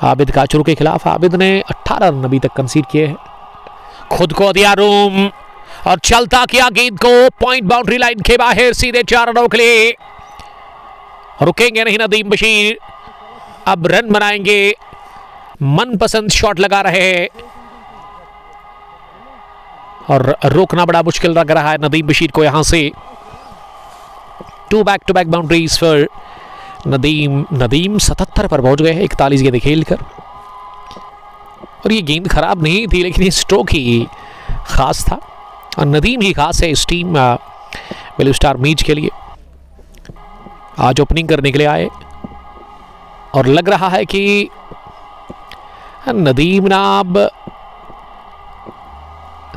आबिद काचरू के खिलाफ। आबिद ने 18 रन अभी तक कंसीड किए हैं। खुद को दिया रूम और चलता किया गेंद को पॉइंट बाउंड्री लाइन के बाहर सीधे 4 रनों के लिए। रुकेंगे नहीं नदीम बशीर, अब रन बनाएंगे। मनपसंद शॉट लगा रहे हैं और रोकना बड़ा मुश्किल लग रहा है नदीम बशीर को यहां से। 2 बैक-टू-बैक बाउंड्रीज फॉर नदीम 77 पर पहुंच गए हैं 41 गेंदें खेलकर। और ये गेंद खराब नहीं थी, लेकिन ये स्ट्रोक ही खास था और नदीम ही खास है इस टीम ब्लू स्टार मीच के लिए। आज ओपनिंग करने के लिए आए और लग रहा है कि नदीम ना अब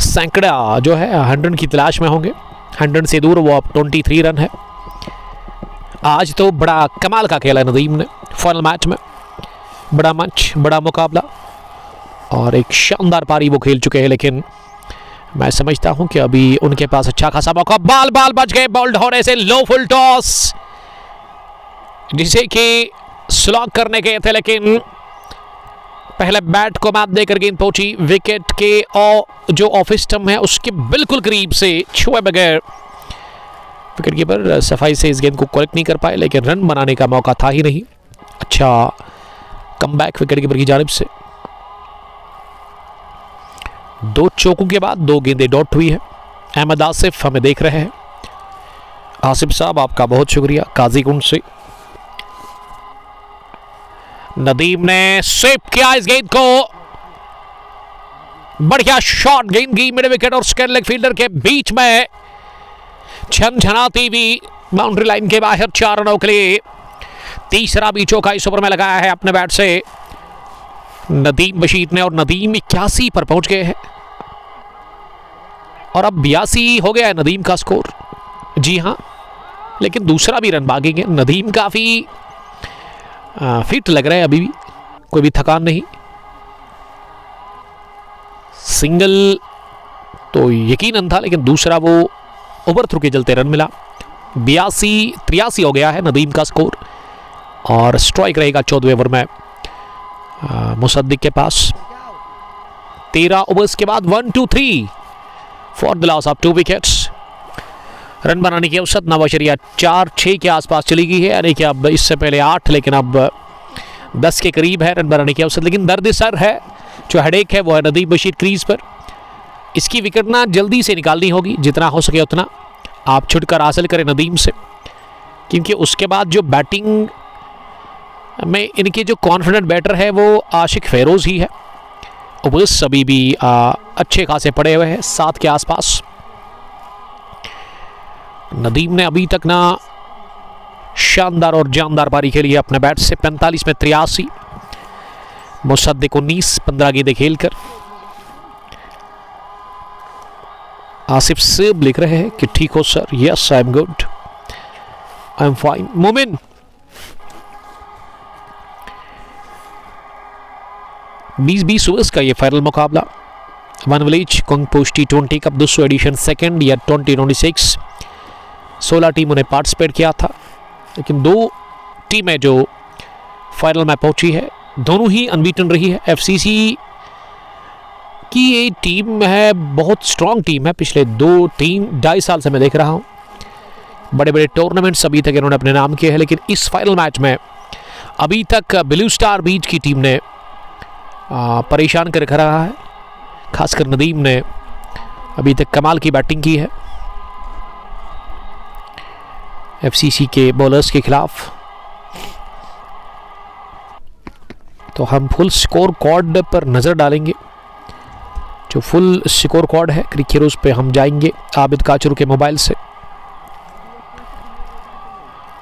सैकड़ा जो है 100 की तलाश में होंगे। 100 से दूर वो अब 23 रन है। आज तो बड़ा कमाल का खेला नदीम ने फाइनल मैच में, बड़ा मंच, बड़ा मुकाबला और एक शानदार पारी वो खेल चुके हैं। लेकिन मैं समझता हूं कि अभी उनके पास अच्छा खासा मौका। बाल बच गए बोल्ड होने से। लो फुल टॉस जिसे कि स्लॉग करने गए थे, लेकिन पहले बैट को मात देकर गेंद पहुंची विकेट के और जो ऑफ स्टंप है उसके बिल्कुल करीब से छुए बगैर। विकेट कीपर सफाई से इस गेंद को कलेक्ट नहीं कर पाए, लेकिन रन बनाने का मौका था ही नहीं। अच्छा कमबैक विकेट कीपर की जानिब से। 2 चौकों के बाद 2 गेंदें डॉट हुई है। अहमद आसिफ हमें देख रहे हैं। आसिफ साहब आपका बहुत शुक्रिया काजीकुंड से। नदीम ने स्वीप किया इस गेंद को, बढ़िया शॉट, गेंद की मिड विकेट और स्क्वायर लेग फील्डर के बीच में झनझनाती हुई बाउंड्री लाइन के बाहर 4 रनों के लिए। तीसरा भी चौका इस ओवर में लगाया है अपने बैट से नदीम बशीर ने और नदीम 81 पर पहुंच गए हैं और अब 82 हो गया है नदीम का स्कोर। जी हां, लेकिन दूसरा भी रन भागेंगे। नदीम काफी फिट लग रहा है, अभी भी कोई भी थकान नहीं। सिंगल तो यकीनन था, लेकिन दूसरा वो ओवर थ्रू के चलते रन मिला। 82-83 हो गया है नदीम का स्कोर और स्ट्राइक रहेगा 14वें ओवर में मुसद्दिक के पास। 13 ओवर्स के बाद 1 2 3 for the loss of 2 wickets. Run बनाने की औसत 9.46 के आसपास चली गई है, यानी कि अब इससे पहले 8 लेकिन अब 10 के करीब है रन बनाने की औसत। लेकिन दर्द सर है, जो हेडेक है वो है नदीम बशीर क्रीज पर। इसकी विकेट ना जल्दी से निकालनी होगी, जितना हो सके उतना आप छुटकारा हासिल करें नदीम से, क्योंकि उसके बाद जो बैटिंग में इनके जो कॉन्फिडेंट बैटर है वो आशिक फेरोज़ ही है। ओवर्स अभी भी अच्छे खासे पड़े हुए हैं 7 के आसपास। नदीम ने अभी तक ना शानदार और जानदार पारी खेली है अपने बैट से। 45 में 83, मुसद्दिक 19, 15 गेंदें खेलकर। आसिफ सेब लिख रहे हैं कि ठीक हो sir, yes I am good, I am fine. Momin 20-20 overs का ये फाइनल मुकाबला one village Kangposh T20 cup 200 edition second या 2026। 16 टीमों ने पार्टिसिपेट किया था, लेकिन 2 टीमें जो फाइनल में पहुंची है दोनों ही अनबीटन रही है। FCC की ये टीम है, बहुत स्ट्रॉन्ग टीम है। पिछले 2-3-2.5 साल से मैं देख रहा हूँ बड़े बड़े टूर्नामेंट्स अभी तक इन्होंने अपने नाम किए हैं, लेकिन इस फाइनल मैच में अभी तक ब्लू स्टार बीच की टीम ने परेशान कर रहा है। खासकर नदीम ने अभी तक कमाल की बैटिंग की है FCC के बॉलर्स के खिलाफ। तो हम फुल स्कोर कार्ड पर नज़र डालेंगे। जो फुल स्कोर कार्ड है क्रिक हीरोज पे हम जाएंगे आबिद काचरू के मोबाइल से,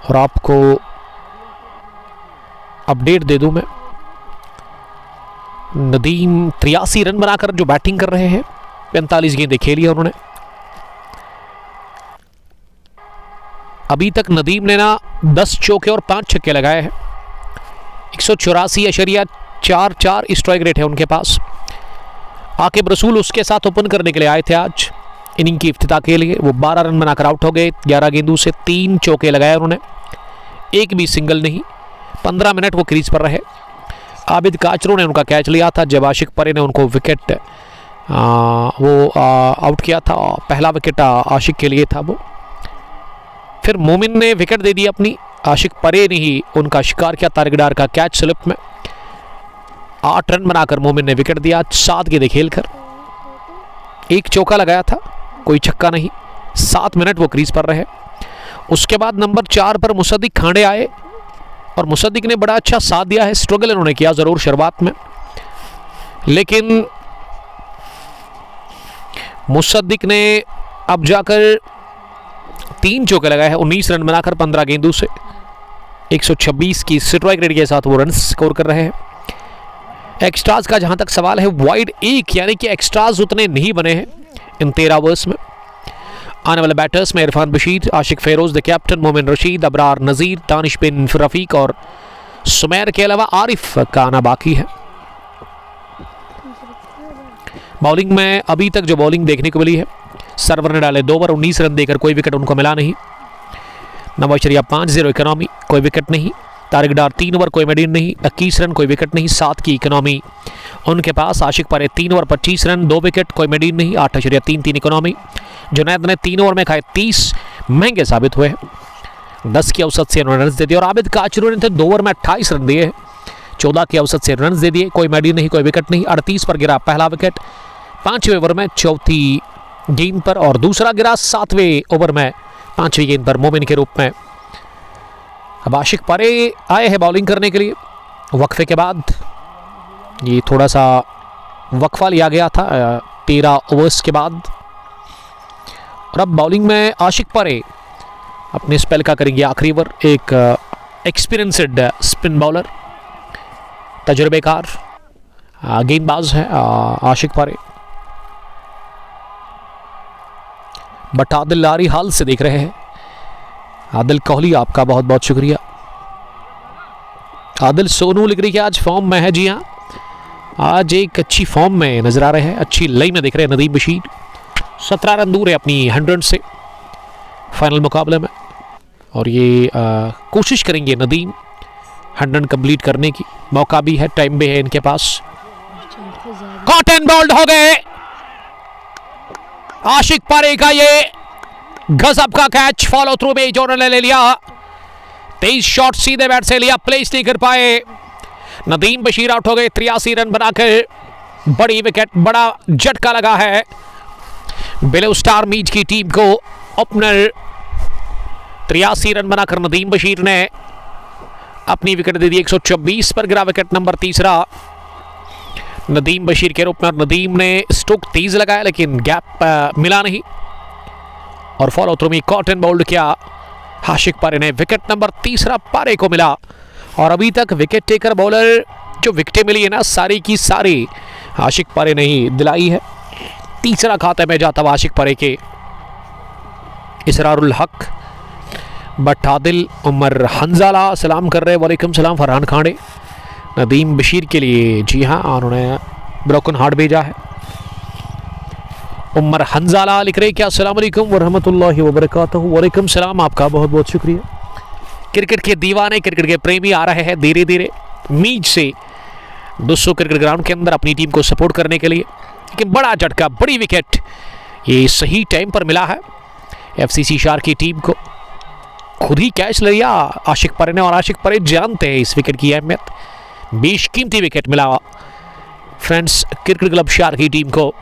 और आपको अपडेट दे दूं मैं। नदीम 83 रन बनाकर जो बैटिंग कर रहे हैं, 45 गेंदें खेली है उन्होंने। अभी तक नदीम ने ना 10 चौके और 5 छक्के लगाए हैं। 184.44 स्ट्राइक रेट है उनके पास। आकिब रसूल उसके साथ ओपन करने के लिए आए थे आज इनिंग की इफ्तिताह के लिए। वो 12 रन बनाकर आउट हो गए। 11 गेंदों से 3 चौके लगाए उन्होंने, एक भी सिंगल नहीं। 15 मिनट वो क्रीज पर रहे। आबिद काचरू ने उनका कैच लिया था जब आशिक परे ने उनको विकेट आउट किया था। पहला विकेट आशिक के लिए था वो। फिर मोमिन ने विकेट दे दी अपनी, आशिक परे ने ही उनका शिकार किया तारिकडार का कैच स्लिप में। 8 रन बनाकर मोमिन ने विकेट दिया 7 गेंदें खेलकर। 1 चौका लगाया था, कोई छक्का नहीं। 7 मिनट वो क्रीज पर रहे। उसके बाद नंबर 4 पर मुसद्दिक खांडे आए और मुसद्दिक ने बड़ा अच्छा साथ दिया है। स्ट्रगल इन्होंने किया जरूर शुरुआत में, लेकिन मुसद्दिक ने अब जाकर 3 चौके लगाए हैं। 19 रन बनाकर 15 गेंदों से 126 की स्ट्राइक रेट के साथ वो रन स्कोर कर रहे हैं। एक्स्ट्राज का जहां तक सवाल है, वाइड 1 यानी कि एक्स्ट्राज उतने नहीं बने हैं इन 13 ओवर्स में। आने वाले बैटर्स में इरफान बशीर, आशिक फेरोज द कैप्टन, मोमिन रशीद, अबरार नज़ीर, दानिश बिन रफ़ीक और सुमैर के अलावा आरिफ का आना बाकी है। बॉलिंग में अभी तक जो बॉलिंग देखने को मिली है, सर्वर ने डाले 2 ओवर 19 रन देकर कोई विकेट उनको मिला नहीं। 9.50 इकोनॉमी, कोई विकेट नहीं। तारिकडार 3 ओवर, कोई मेडिन नहीं। 21 रन, कोई विकेट नहीं। 7 की इकोनॉमी उनके पास। आशिक परे 3 ओवर 25 रन, 2 विकेट, कोई मेडिन नहीं। 8.33 इकोनॉमी। जुनैद ने 3 ओवर में खाए 30, महंगे साबित हुए। 10 की औसत से रन दे दिए। और आबिद काचरू ने 2 ओवर में 28 रन दिए, 14 की औसत से रन दे दिए। कोई मेडिन नहीं, कोई विकेट नहीं। 38 पर गिरा पहला विकेट 5वें ओवर में 4थी गेंद पर, और दूसरा गिरा 7वें ओवर में 5वीं गेंद पर मोमिन के रूप में। अब आशिक परे आए हैं बॉलिंग करने के लिए वक्फे के बाद। ये थोड़ा सा वक्फा लिया गया था 13 ओवर्स के बाद, और अब बॉलिंग में आशिक परे अपने स्पेल का करेंगे आखिरी ओवर। एक एक्सपीरियंस्ड स्पिन बॉलर, तजुर्बेकार गेंदबाज है आशिक परे। बट आदिल लारी हाल से देख रहे हैं। आदिल कोहली, आपका बहुत बहुत शुक्रिया। आदिल सोनू लिख रही है आज फॉर्म में है। जी हाँ, आज एक अच्छी फॉर्म में नजर आ रहे हैं, अच्छी लई में दिख रहे हैं नदीम बशीर। 17 रन दूर है अपनी 100 से फाइनल मुकाबले में, और ये कोशिश करेंगे नदीम 100 कंप्लीट करने की। मौका भी है, टाइम भी है इनके पास। कॉट एंड बोल्ड हो गए। आशिक पारे का ये गजब का कैच फॉलो थ्रू में जोनल ने ले लिया। 23 शॉट सीधे बैट से लिया, प्लेस नहीं कर पाए। नदीम बशीर आउट हो गए 83 रन बनाकर। बड़ी विकेट, बड़ा झटका लगा है ब्लू स्टार मीज की टीम को। ओपनर 83 रन बनाकर नदीम बशीर ने अपनी विकेट दे दी। 124 पर गिरा विकेट नंबर तीसरा नदीम बशीर के रूप में। और नदीम ने स्ट्रोक तेज लगाया लेकिन गैप मिला नहीं और फॉलो थ्रू में कॉट एंड बोल्ड किया आशिक पारे ने। विकेट नंबर तीसरा पारे को मिला और अभी तक विकेट टेकर बॉलर जो विकेटें मिली है ना, सारी की सारी आशिक पारे ने ही दिलाई है। तीसरा खाते में जाता हुआ आशिक पारे के इसरारुल हक, बट आदिल उमर हंजाला सलाम कर रहे। वालेकुम सलाम फरहान खांडे नदीम बशीर के लिए। जी हाँ, उन्होंने ब्रोकन हार्ट भेजा है। उमर हंजाला लिख रहे क्या अस्सलाम वालेकुम वरहमतुल्लाहि वबरकातुहू। वालेकुम सलाम, आपका बहुत बहुत शुक्रिया। क्रिकेट के दीवाने, क्रिकेट के प्रेमी आ रहे हैं धीरे धीरे मीज से 200 क्रिकेट ग्राउंड के अंदर अपनी टीम को सपोर्ट करने के लिए। लेकिन बड़ा झटका, बड़ी विकेट ये सही टाइम पर मिला है एफसीसी शार की टीम को। खुद ही कैच ले लिया आशिक पारे ने और आशिक पारे जानते हैं इस विकेट की अहमियत। बेशकीमती विकेट मिला फ्रेंड्स क्रिकेट क्लब शार की टीम को।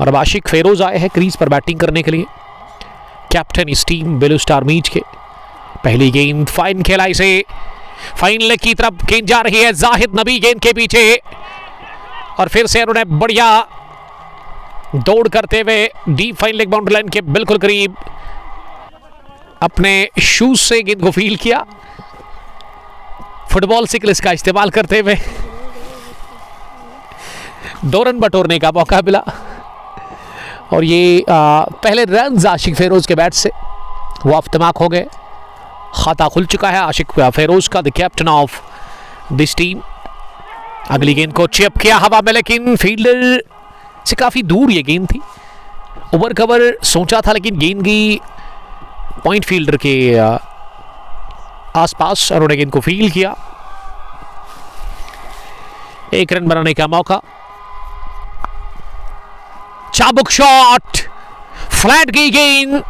और अब आशिक फेरोज आए हैं क्रीज पर बैटिंग करने के लिए, कैप्टन इस टीम ब्लू स्टार मीज के। पहली गेंद फाइन खेला इसे, फाइन लेग की तरफ गेंद जा रही है। जाहिद नबी गेंद के पीछे और फिर से उन्होंने बढ़िया दौड़ करते हुए deep fine leg boundary line के बिल्कुल करीब अपने शूज से गेंद को फील किया, फुटबॉल सिकल्स का इस्तेमाल करते हुए 2 रन बटोरने का मौका मिला। और ये पहले रन आशिक फेरोज के बैट से वो अफ्तमाक हो गए। खाता खुल चुका है आशिक फेरोज का, the captain of this team. अगली गेंद को चिप किया हवा में, लेकिन फील्डर से काफी दूर ये गेंद थी। ओवर कवर सोचा था लेकिन गेंद की पॉइंट फील्डर के आसपास, उन्होंने गेंद को फील किया। 1 रन बनाने का मौका। चाबुक शॉट, फ्लैट गई गेंद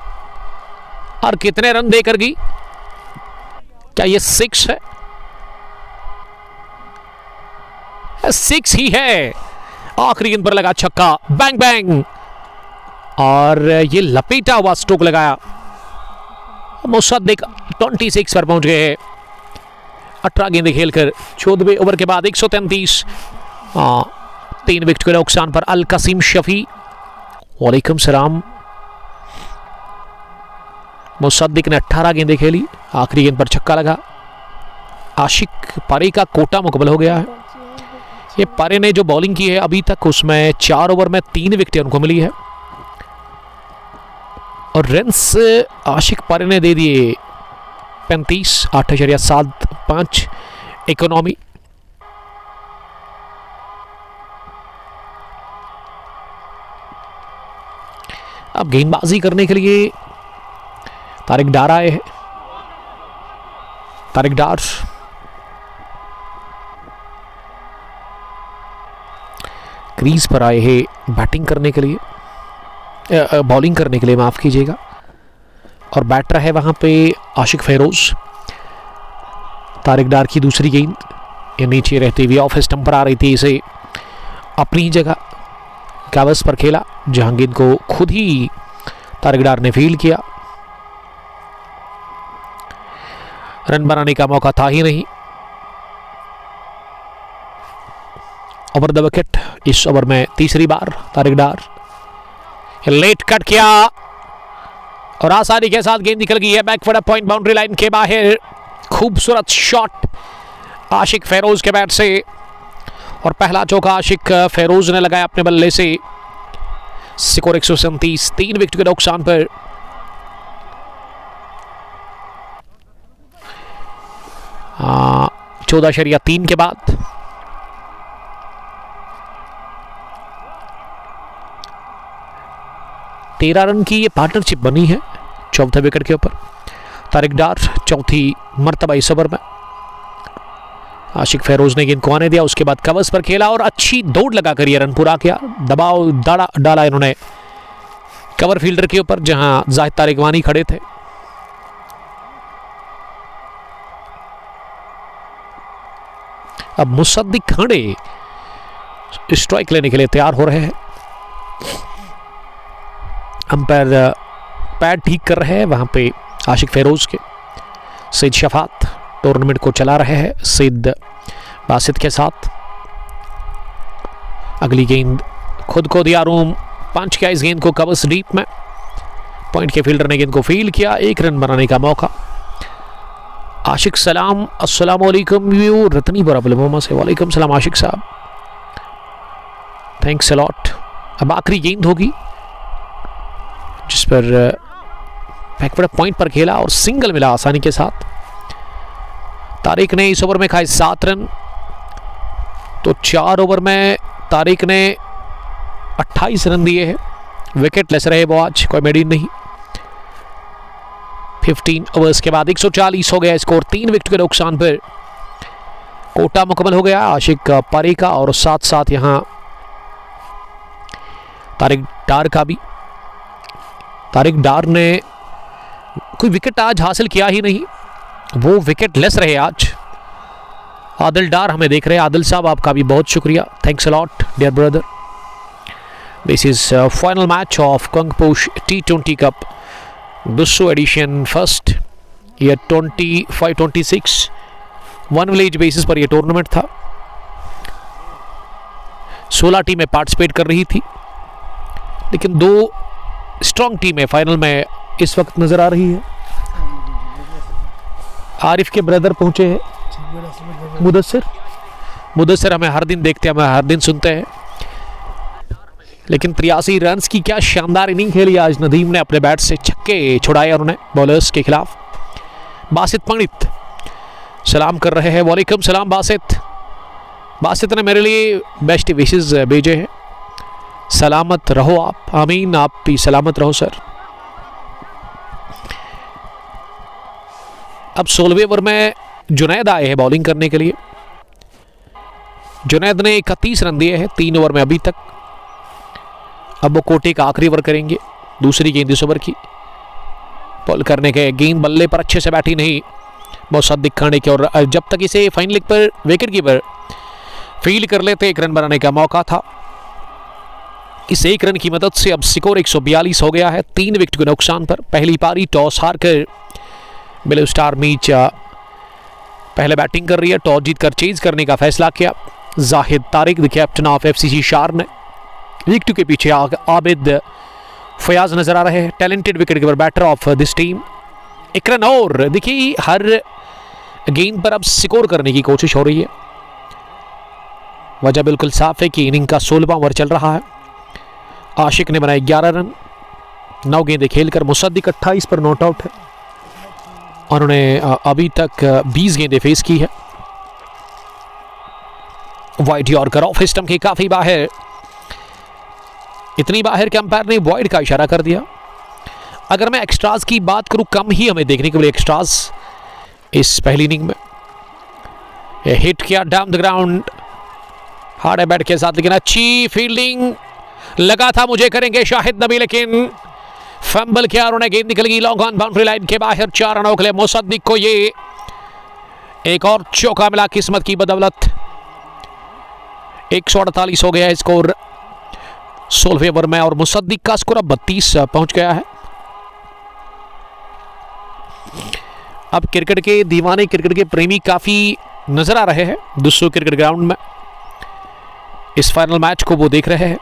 और कितने रन देकर गई? क्या ये 6 है? 6 ही है। आखिरी गेंद पर लगा छक्का, बैंग बैंग, और ये लपेटा हुआ स्ट्रोक लगाया। मुसद्दिक 26 पर पहुंच गए हैं 18 गेंदें खेलकर। 14वें ओवर के बाद 133, 3 विकेट के नुकसान पर अल कसीम शफी। वालेकुम सलाम। मुसद्दिक ने 18 गेंदें खेली, आखिरी गेंद पर छक्का लगा। आशिक पारे का कोटा मुकम्मल हो गया है। ये पारे ने जो बॉलिंग की है अभी तक, उसमें 4 ओवर में 3 विकेटें उनको मिली है और रन्स आशिक पारे ने दे दिए 35, 8.75 इकोनॉमी। अब गेंदबाजी करने के लिए तारिक डार आए हैं। तारिक डार क्रीज पर आए हैं बैटिंग करने के लिए, बॉलिंग करने के लिए, माफ कीजिएगा। और बैटर है वहां पे आशिक फेरोज। तारिक डार की दूसरी गेंद ये नीचे रहती हुई ऑफ स्टंप पर आ रही थी, इसे अपनी ही जगह कागज पर खेला, जहां गेंद को खुद ही तारिक डार ने फील्ड किया। रन बनाने का मौका था ही नहीं। ओवर द विकेट इस ओवर में तीसरी बार तारिक डार। लेट कट किया और आसानी के साथ गेंद निकल गई है बैकवर्ड पॉइंट बाउंड्री लाइन के बाहर। खूबसूरत शॉट आशिक फेरोज के बैट से और पहला चौका आशिक फेरोज ने लगाया अपने बल्ले से। स्कोर 137, 3 विकेट के नुकसान पर। आ, 14.3 के बाद तेरह रन की ये पार्टनरशिप बनी है चौथे विकेट के ऊपर। तारिक डार चौथी मर्तबा इस ओवर में। आशिक फेरोज ने गेंद को आने दिया, उसके बाद कवर्स पर खेला और अच्छी दौड़ लगाकर ये रन पूरा किया। दबाव डाला इन्होंने कवर फील्डर के ऊपर जहां जाहिद तारिक वानी खड़े थे। अब मुसद्दिक खांडे स्ट्राइक लेने के लिए तैयार हो रहे हैं। अंपायर पैड ठीक कर रहे हैं वहां पे आशिक फेरोज के। सईद शफात टूर्नामेंट को चला रहे हैं सईद बासित के साथ। अगली गेंद खुद को दिया रूम, पंच किया इस गेंद को कवर्स डीप में। पॉइंट के फील्डर ने गेंद को फील्ड किया, 1 रन बनाने का मौका। आशिक सलाम, अस्सलाम वालेकुम व्यू रतनी बराबलमोमा से। वालेकुम सलाम आशिक साहब, थैंक्स अ लॉट। अब आखिरी गेंद होगी जिस पर बैकवर्ड पॉइंट पर खेला और सिंगल मिला आसानी के साथ। तारिक ने इस ओवर में खाए 7 रन, तो 4 ओवर में तारिक ने 28 रन दिए हैं। विकेट लेस रहे वो आज, कोई मेडिन नहीं। 15 ओवर्स के बाद 140 हो गया स्कोर। 3 विकेट के नुकसान पर कोटा मुकम्मल हो गया आशिक पारी का और साथ साथ यहां तारिक डार का भी। तारिक डार ने कोई विकेट आज हासिल किया ही नहीं, वो विकेट लेस रहे आज। आदिल डार हमें देख रहे हैं। आदिल साहब आपका भी बहुत शुक्रिया, thanks a lot dear brother. This is final match of Kangposh T20 cup Dusso edition first year 25-26। 1 village basis पर यह टूर्नामेंट था। 16 टीमें पार्टिसिपेट कर रही थी, लेकिन 2 स्ट्रॉन्ग टीमें फाइनल में इस वक्त नजर आ रही है। आरिफ के ब्रदर पहुंचे हैं, मुदस्सिर हमें हर दिन देखते हैं, हमें हर दिन सुनते हैं। लेकिन 83 रन की क्या शानदार इनिंग खेली आज नदीम ने। अपने बैट से छक्के छुड़ाए उन्होंने बॉलर्स के खिलाफ। बासित पंडित सलाम कर रहे हैं। वालेकुम सलाम बासित। बासित ने मेरे लिए बेस्ट विशेस भेजे हैं। सलामत रहो आप, आमीन, आप भी सलामत रहो सर। अब 16वें ओवर में जुनैद आए हैं बॉलिंग करने के लिए। जुनैद ने 31 रन दिए हैं 3 ओवर में अभी तक। अब वो कोटे का आखिरी ओवर करेंगे। दूसरी गेंद इस ओवर की बॉल करने के, गेंद बल्ले पर अच्छे से बैठी नहीं मुसद्दिक खांडे की, और जब तक इसे फाइन लेग पर विकेट कीपर फील्ड कर लेते 1 रन बनाने का मौका था। इस 1 रन की मदद से अब स्कोर 142 हो गया है 3 विकेट के नुकसान पर। पहली पारी टॉस हारकर ब्लू स्टार मीच पहले बैटिंग कर रही है। टॉस जीतकर चेज करने का फैसला किया Zahid Tariq the captain of FCC शार ने। विकेट के पीछे आबिद फयाज नजर आ रहे हैं, talented wicket keeper batter of this team. 1 run और देखिए, हर गेंद पर अब स्कोर करने की कोशिश हो रही है। वजह बिल्कुल साफ है कि इनिंग का 16वां ओवर चल रहा है। आशिक ने बनाए 11 रन, 9 गेंदें खेलकर। मुसद्दिक 28 पर नॉट आउट है। उन्होंने अभी तक 20 गेंदें फेस की है। वाइड यॉर्कर ऑफ स्टंप के काफी बाहर, इतनी बाहर कि अंपायर ने वाइड का इशारा कर दिया। अगर मैं एक्स्ट्राज की बात करूं, कम ही हमें देखने को मिले एक्स्ट्राज इस पहली इनिंग में। हिट किया down the ground hard bat के साथ, लेकिन अच्छी फील्डिंग लगा था मुझे करेंगे शाहिद नबी, लेकिन फंबल किया। उन्होंने गेंद निकल गई लॉन्ग ऑन बाउंड्री लाइन के बाहर। 4 रनों के लिए मुसद्दिक को ये एक और चौका मिला किस्मत की बदौलत। 148 हो गया है स्कोर 16वें ओवर में, और मुसद्दिक का स्कोर अब 32 पहुंच गया है। अब क्रिकेट के दीवाने, क्रिकेट के प्रेमी काफी नजर आ रहे हैं दुस्सो क्रिकेट ग्राउंड में। इस फाइनल मैच को वो देख रहे हैं।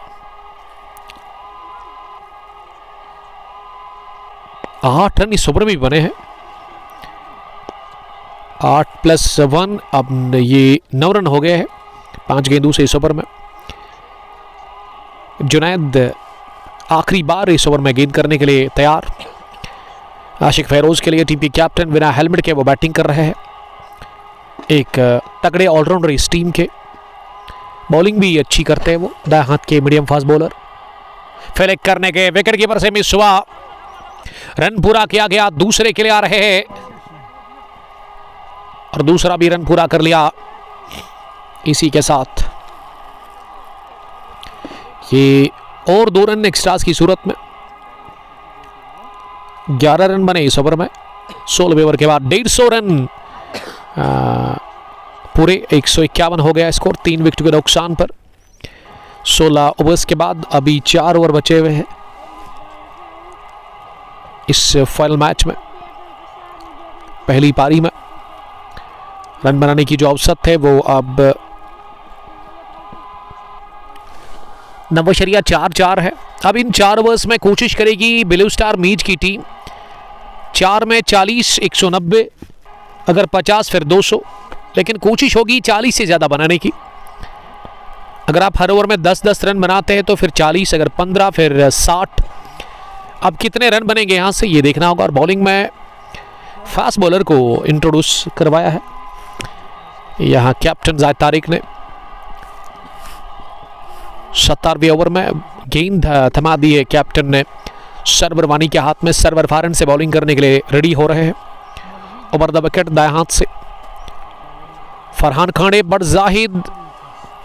8 रन इस ओवर में भी बने हैं। 8 + 1 अब ये 9 रन हो गए हैं 5 गेंदों से इस ओवर में। जुनैद आखिरी बार इस ओवर में गेंद करने के लिए तैयार। आशिक फेरोज के लिए टीम के कैप्टन बिना हेलमेट के वो बैटिंग कर रहे हैं। एक तगड़े ऑलराउंडर इस टीम के, बॉलिंग भी अच्छी करते हैं वो, दाएं हाथ के मीडियम फास्ट बॉलर। फेलिक करने के विकेट कीपर से मिस हुआ, रन पूरा किया गया। दूसरे के लिए आ रहे हैं और दूसरा भी रन पूरा कर लिया इसी के साथ ये और 2 रन एक्स्ट्रास की सूरत में 11 रन बने इस ओवर में। 16वें ओवर के बाद 150 रन पूरे 151 हो गया स्कोर 3 विकेट के नुकसान पर। 16 ओवर्स के बाद अभी 4 ओवर बचे हुए हैं इस फाइनल मैच में। पहली पारी में रन बनाने की जो औसत है वो अब 9.44 है। अब इन 4 ओवर्स में कोशिश करेगी ब्लू स्टार मीच की टीम 4 में 40, 190, अगर 50 फिर 200, लेकिन कोशिश होगी 40 से ज़्यादा बनाने की। अगर आप हर ओवर में 10-10 रन बनाते हैं तो फिर 40, अगर 15 फिर 60। अब कितने रन बनेंगे यहाँ से ये देखना होगा। और बॉलिंग में फास्ट बॉलर को इंट्रोड्यूस करवाया है यहाँ कैप्टन जाहिद तारिक ने। 17वें ओवर में गेंद थमा दी है कैप्टन ने सर्वर वानी के हाथ में। सर्वर फारन से बॉलिंग करने के लिए रेडी हो रहे हैं। ओवर द विकेट दाएं हाथ से फरहान खाने बड़ जाहिद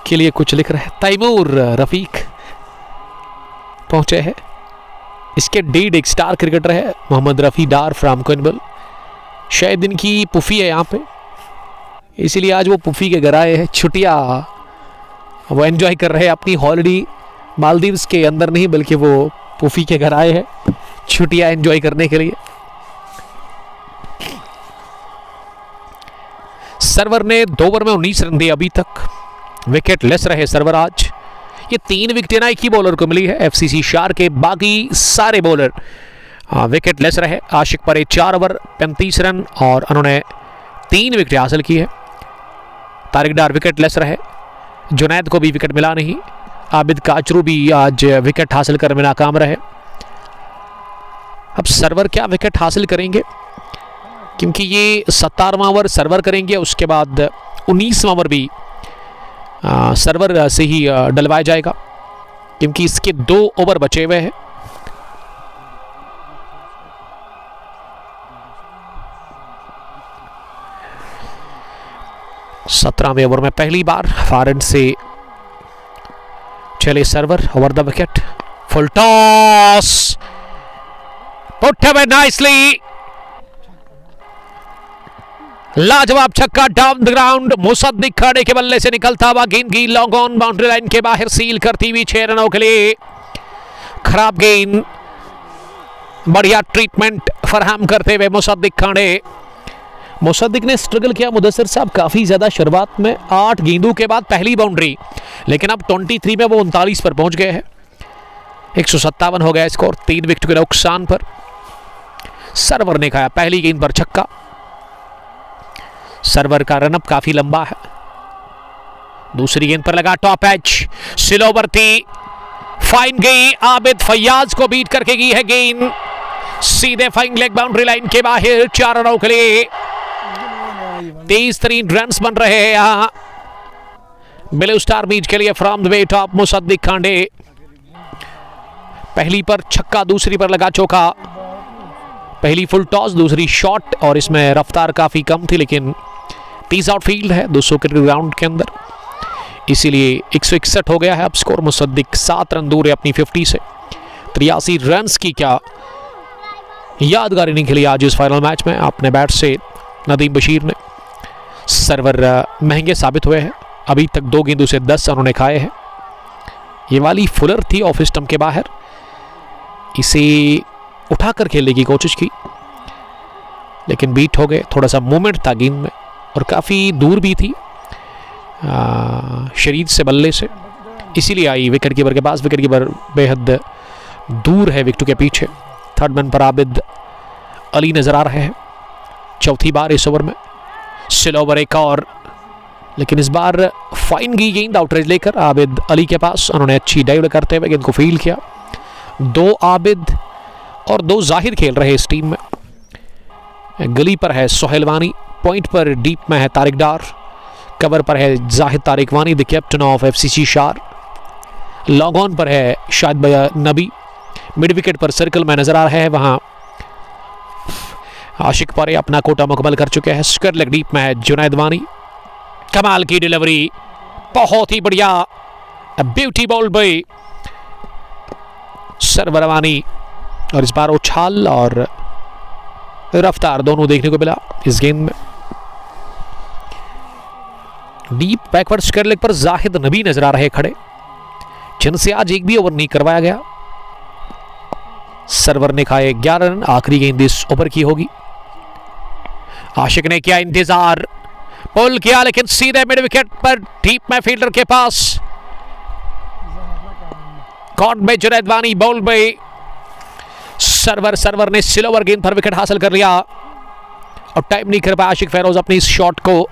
के लिए कुछ लिख रहे हैं। तैमूर रफीक पहुंचे हैं। इसके डीड एक स्टार क्रिकेटर है मोहम्मद रफ़ी डार फ्राम कोइनबल। शायद इनकी पुफी है यहाँ पे, इसीलिए आज वो पुफी के घर आए हैं। छुट्टियाँ वो एंजॉय कर रहे हैं अपनी हॉलिडे मालदीव्स के अंदर नहीं, बल्कि वो पुफी के घर आए हैं छुट्टियाँ एंजॉय करने के लिए। सर्वर ने 2 ओवर में 19 रन दिए अभी तक। विकेट लेस रहे सर्वर आज। ये 3 विकेटें ना एक ही बॉलर को मिली है एफसीसी शार के, बाकी सारे बॉलर विकेट लेस रहे। आशिक परे 4 ओवर 35 रन और उन्होंने 3 विकेट हासिल की है। तारिक डार विकेट लेस रहे। जुनैद को भी विकेट मिला नहीं। आबिद काचरू भी आज विकेट हासिल करने में नाकाम रहे। अब सर्वर क्या विकेट हासिल करेंगे, क्योंकि ये 17वां ओवर सर्वर करेंगे, उसके बाद 19वां ओवर भी सर्वर से ही डलवाया जाएगा, क्योंकि इसके 2 ओवर बचे हुए हैं। सत्रहवें ओवर में पहली बार फॉरन से चले server. Over the wicket full toss put away nicely, लाजवाब छक्का डाउन द ग्राउंड। मुसद्दिक खाड़े के बल्ले से निकलता हुआ गेंद की लॉन्ग ऑन बाउंड्री लाइन के बाहर सील करती हुई 6 रनों के लिए। खराब गेंद, बढ़िया ट्रीटमेंट फराहम करते हुए मुसद्दिक खाड़े। मुसद्दिक ने स्ट्रगल किया मुदस्सिर साहब काफ़ी ज़्यादा शुरुआत में, 8 गेंदों के बाद पहली बाउंड्री, लेकिन अब 23 में वो 39 पर पहुंच गए हैं। 157 हो गया स्कोर 3 विकेट के नुकसान पर। सर्वर ने खाया पहली गेंद पर छक्का। सर्वर का रनअप काफी लंबा है। दूसरी गेंद पर लगा टॉप एज, स्लोवर थी, फाइन गई, आबिद फैयाज को बीट करके गई है गेंद सीधे फाइन लेग बाउंड्री लाइन के बाहर। 4 रनों के लिए 23 रन्स बन रहे हैं यहां ब्लू स्टार मीच के लिए from the weight of Mossadegh Khande. पहली पर छक्का, दूसरी पर लगा चौका। पहली फुल टॉस, दूसरी शॉट, और इसमें रफ्तार काफी कम थी, लेकिन 30 आउट फील्ड है 200 क्रिकेट ग्राउंड के अंदर, इसीलिए 161 हो गया है अब स्कोर। मुसद्दिक 7 रन दूर है अपनी 50 से। 83 रन्स की क्या यादगार इनिंग खेली आज इस फाइनल मैच में अपने बैट से नदीम बशीर ने। सर्वर महंगे साबित हुए हैं, अभी तक 2 गेंदों से 10 उन्होंने खाए हैं। ये वाली फुलर थी ऑफ स्टंप के बाहर, इसे उठाकर खेलने की कोशिश की, लेकिन बीट हो गए। थोड़ा सा मूवमेंट था गेंद में और काफ़ी दूर भी थी शरीर से बल्ले से, इसीलिए आई विकेट कीपर के पास। विकेट कीपर बेहद दूर है विकेट के पीछे। थर्ड मैन पर आबिद अली नजर आ रहे हैं चौथी बार इस ओवर में। स्लो ओवर एक और, लेकिन इस बार फाइन गई गेंद आउटरेज लेकर आबिद अली के पास। उन्होंने अच्छी डाइव करते हुए गेंद को फील्ड किया। 2 आबिद और 2 जाहिर खेल रहे इस टीम में। गली पर है सोहेल वानी, पॉइंट पर डीप में है तारिक डार, कवर पर है जाहिद तारिक वानी द कैप्टन ऑफ एफसीसी शार, लॉन्ग ऑन पर है शाहिद भैया नबी, मिड विकेट पर सर्कल में नजर आ रहे हैं वहां आशिक परे अपना कोटा मुकम्मल कर चुके हैं। स्क्वायर लेग डीप में है जुनैद वानी। कमाल की डिलीवरी बहुत ही बढ़िया ब्यूटी बॉल बाय सर्वर अमानी, और इस बार उछाल और रफ्तार दोनों देखने को मिला इस गेंद में। डीप बैकवर्ड स्क्वायर लेग पर जाहिद नबी नजर आ रहे खड़े, जिनसे आज एक भी ओवर नहीं करवाया गया। सर्वर ने खाए 11 रन, आखिरी गेंद इस ओवर की होगी। आशिक ने किया इंतजार, पुल किया, लेकिन सीधे मिड विकेट पर डीप में फील्डर के पास। कॉर्ड में जुनैद वानी, बॉल में सर्वर ने स्लोवर गेंद पर विकेट हासिल कर लिया और टाइम नहीं कर पाया आशिक फेरोज अपनी इस शॉट को।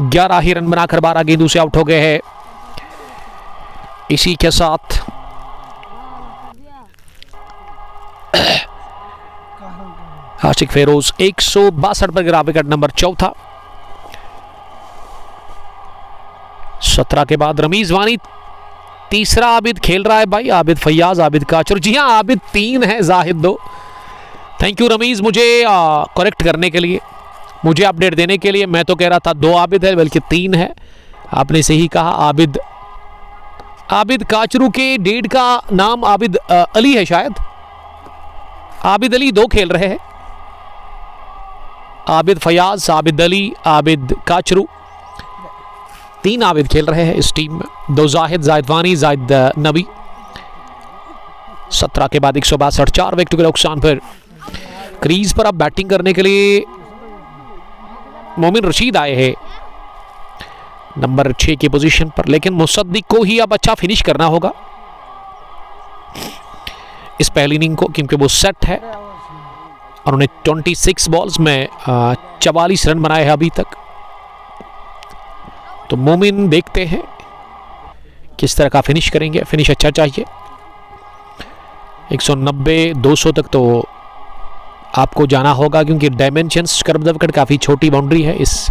11 ही रन बनाकर 12 गेंदों से आउट हो गए हैं। इसी के साथ आशिक फेरोज 162 पर गिरा, विकेट नंबर 4। 17 के बाद रमीज वानी, तीसरा आबिद खेल रहा है भाई, आबिद फैयाज, आबिद काचर। जी हाँ, आबिद 3 है, जाहिद 2। थैंक यू रमीज मुझे करेक्ट करने के लिए, मुझे अपडेट देने के लिए। मैं तो कह रहा था 2 आबिद है, बल्कि 3 है। आपने सही कहा, आबिद काचरू के डेड का नाम आबिद अली है शायद। आबिद अली 2 खेल रहे हैं, आबिद फयाज, आबिद अली, आबिद काचरू, 3 आबिद खेल रहे हैं इस टीम में। 2 जाहिद वानी, जाहिद नबी। 17 के बाद 162, 4 विकेट के नुकसान पर क्रीज पर अब बैटिंग करने के लिए मोमिन रशीद आए हैं नंबर 6 की पोजीशन पर, लेकिन मुसद्दिक को ही अब अच्छा फिनिश करना होगा इस पहली इनिंग को, क्योंकि वो सेट है और उन्हें 26 बॉल्स में 44 रन बनाए हैं अभी तक। तो मोमिन देखते हैं किस तरह का फिनिश करेंगे। फिनिश अच्छा चाहिए, 190-200 तक तो आपको जाना होगा, क्योंकि डायमेंशंस कर्व द विकेट काफ़ी छोटी बाउंड्री है इस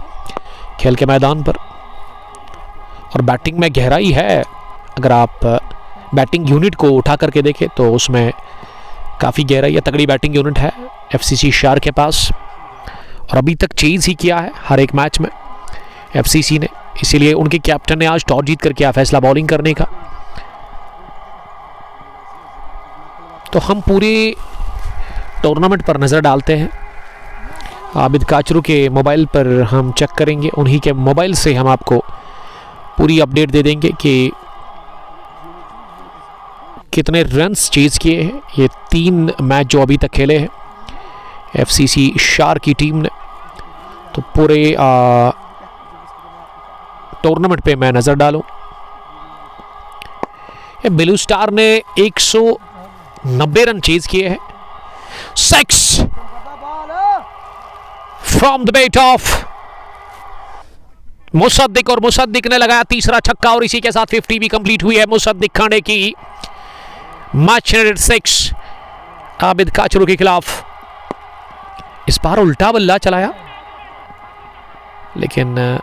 खेल के मैदान पर, और बैटिंग में गहराई है। अगर आप बैटिंग यूनिट को उठा करके देखें तो उसमें काफ़ी गहराई है, तगड़ी बैटिंग यूनिट है एफसीसी शार के पास, और अभी तक चेज ही किया है हर एक मैच में एफसीसी ने। इसीलिए उनके कैप्टन ने आज टॉस जीत कर किया फैसला बॉलिंग करने का। तो हम पूरे टूर्नामेंट पर नज़र डालते हैं। आबिद काचरू के मोबाइल पर हम चेक करेंगे, उन्हीं के मोबाइल से हम आपको पूरी अपडेट दे देंगे कि कितने रन्स चेज किए हैं ये 3 मैच जो अभी तक खेले हैं एफसीसी शार की टीम ने। तो पूरे टूर्नामेंट पे मैं नजर डालूं, ब्लू स्टार ने 190 रन चेज किए हैं। 6 from the bat of Musaddiq, और मुसद्दिक ने लगाया तीसरा छक्का, और इसी के साथ 50 भी कंप्लीट हुई है मुसद्दिक खाने की। मैच 6 आबिद काचरू के खिलाफ। इस बार उल्टा बल्ला चलाया, लेकिन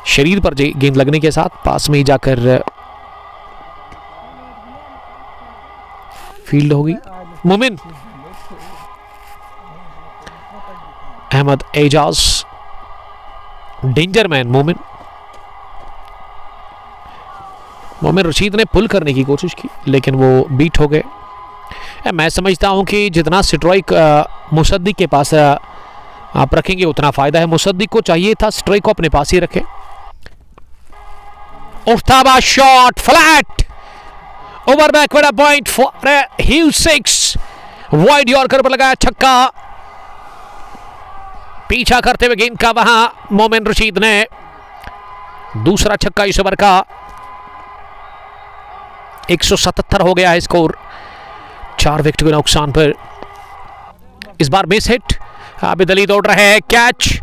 शरीर पर गेंद लगने के साथ पास में ही जाकर फील्ड होगी। मोमिन अहमद एजाज, डेंजर मैन मोमिन रशीद ने पुल करने की कोशिश की, लेकिन वो बीट हो गए। मैं समझता हूं कि जितना स्ट्राइक मुसद्दिक के पास आप रखेंगे उतना फायदा है। मुसद्दिक को चाहिए था स्ट्राइक को अपने पास ही रखें। उफ्ताबा shot flat over backward point for huge 6 wide yorker पर लगाया छक्का। पीछा करते हुए गेंद का वहां मोमिन रशीद ने दूसरा छक्का इस ओवर का। 177 हो गया है स्कोर 4 विकेट के नुकसान पर। इस बार मिस हिट, आबिद अली दौड़ रहे हैं, कैच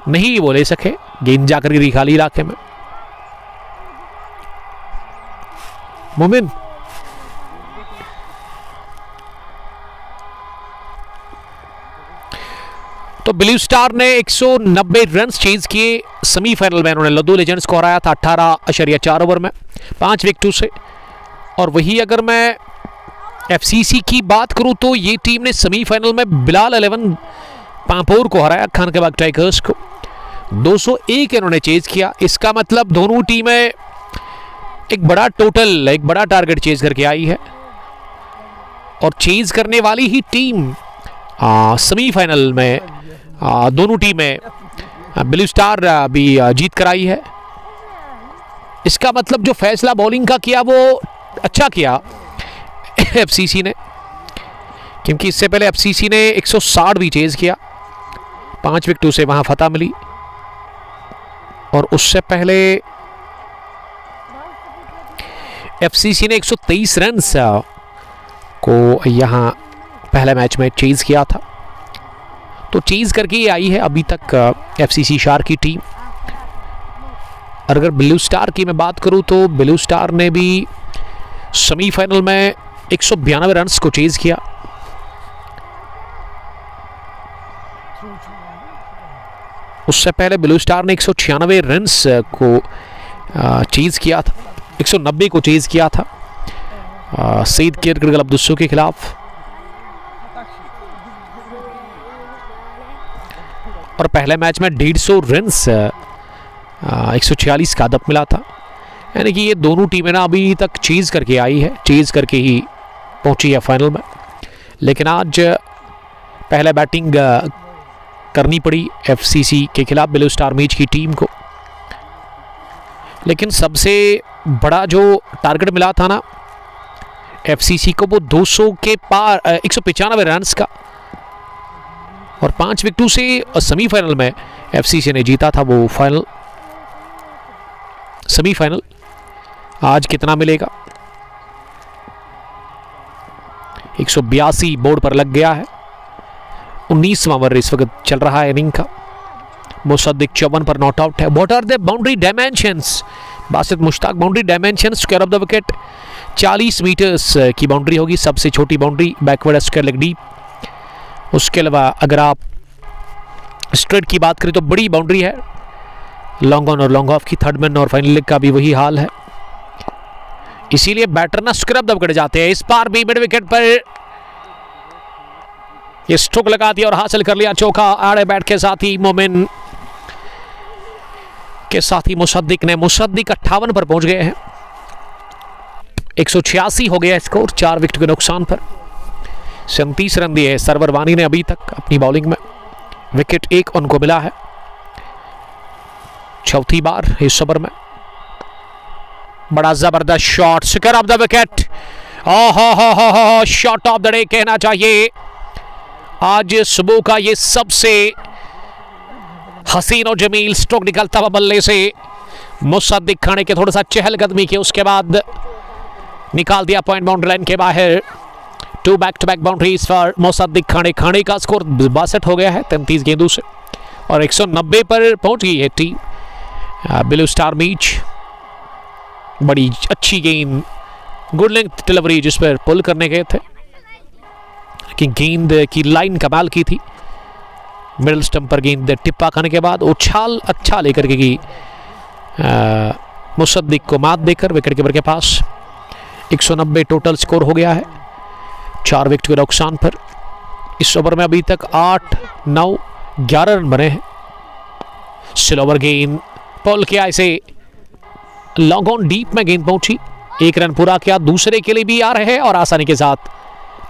नहीं वो ले सके, गेंद जाकर गिरी खाली इलाके में। मोमिन तो ब्लू स्टार ने 190 रन चेज किए। सेमीफाइनल में उन्होंने लद्दू लेजेंड्स को हराया था 18.4 ओवर में 5 विकेटों से। और वही अगर मैं एफसीसी की बात करूं तो ये टीम ने सेमीफाइनल में बिलाल 11 पांपोर को हराया, खान के बाग टाइगर्स को। 201 इन्होंने चेज किया। इसका मतलब दोनों टीमें एक बड़ा टारगेट चेज करके आई है और चेज करने वाली ही टीम सेमीफाइनल में दोनों टीमें ब्लू स्टार भी जीत कर आई है। इसका मतलब जो फैसला बॉलिंग का किया वो अच्छा किया एफसीसी ने, क्योंकि इससे पहले एफसीसी ने 160 भी चेज किया, 5 विकेटों से वहां फतह मिली। और उससे पहले एफसीसी ने 123 रन को यहां पहले मैच में चेज किया था। तो चेज करके ही आई है अभी तक एफसीसी शार्क की टीम। अगर ब्लू स्टार की मैं बात करूं तो ब्लू स्टार ने भी सेमीफाइनल में 192 रन को चेज किया। उससे पहले ब्लू स्टार ने 196 रन को चेज किया था, 190 को चेज किया था सईद क्रिकेट क्लब दुस्सू के खिलाफ। और पहले मैच में 150 रन 146 का अदब मिला था। यानी कि ये दोनों टीमें ना अभी तक चेज करके आई है, चेज करके ही पहुंची है फाइनल में। लेकिन आज पहले बैटिंग करनी पड़ी एफसीसी के खिलाफ ब्लू स्टार मैच की टीम को। लेकिन सबसे बड़ा जो टारगेट मिला था ना एफसीसी को वो 200 के पार 195 रन का, और 5 विकेटों से सेमीफाइनल में एफसीसी ने जीता था वो फाइनल सेमीफाइनल। आज कितना मिलेगा? 182 बोर्ड पर लग गया है। 19वां ओवर इस वक्त चल रहा है इनिंग का। मुसद्दिक 54 पर नॉट आउट है। What are the boundary dimensions? Basit Mushtaq, boundary dimensions square of the wicket 40 metres की बाउंड्री होगी, सबसे छोटी boundary backward square leg deep. उसके अलावा अगर आप स्ट्रेट की बात करें तो बड़ी बाउंड्री है लॉन्ग ऑन और लॉन्ग ऑफ की। थर्ड मैन और फाइनल लेग का भी वही हाल है, इसीलिए बैटर ना स्क्वायर ऑफ द विकेट जाते हैं। इस बार भी मिड विकेट पर ये स्ट्रोक लगा दिया और हासिल कर लिया चौका। आड़े बैट के साथ ही मोमिन के साथ ही मुसद्दिक 58 पर पहुंच गए हैं। 186 हो गया स्कोर 4 विकेट के नुकसान पर। 37 रन दिए सरवर वानी ने अभी तक अपनी बॉलिंग में, विकेट 1 उनको मिला है। चौथी बार इस ओवर में बड़ा जबरदस्त shot, square of the wicket. Shot of the day कहना चाहिए। आज सुबह का ये सबसे हसीन और जमील स्ट्रोक निकलता हुआ बल्ले से मुसद्दिक खाने के थोड़ा सा चहलकदमी के उसके बाद निकाल दिया पॉइंट बाउंड्री लाइन के बाहर। 2 back to back boundaries for Musaddiq खाने। खाने का स्कोर 62 हो गया है 33 गेंदों से, और 190 पर पहुंच गई है टीम ब्लू स्टार मैच। बड़ी अच्छी गेंद, गुड लेंथ डिलीवरी जिस पर पुल करने गए थे, लेकिन गेंद की लाइन कमाल की थी। मिडिल स्टंप पर गेंद टिप्पा खाने के बाद उछाल अच्छा लेकर के की मुसद्दिक को मात देकर विकेट कीपर के पास। 190 टोटल स्कोर हो गया है 4 विकेट के नुकसान पर। इस ओवर में अभी तक 8, 9, 11 रन बने हैं। स्लोवर गेंद पुल किया, इसे लॉन्ग ऑन डीप में गेंद पहुंची, 1 रन पूरा किया। दूसरे के लिए भी आ रहे हैं और आसानी के साथ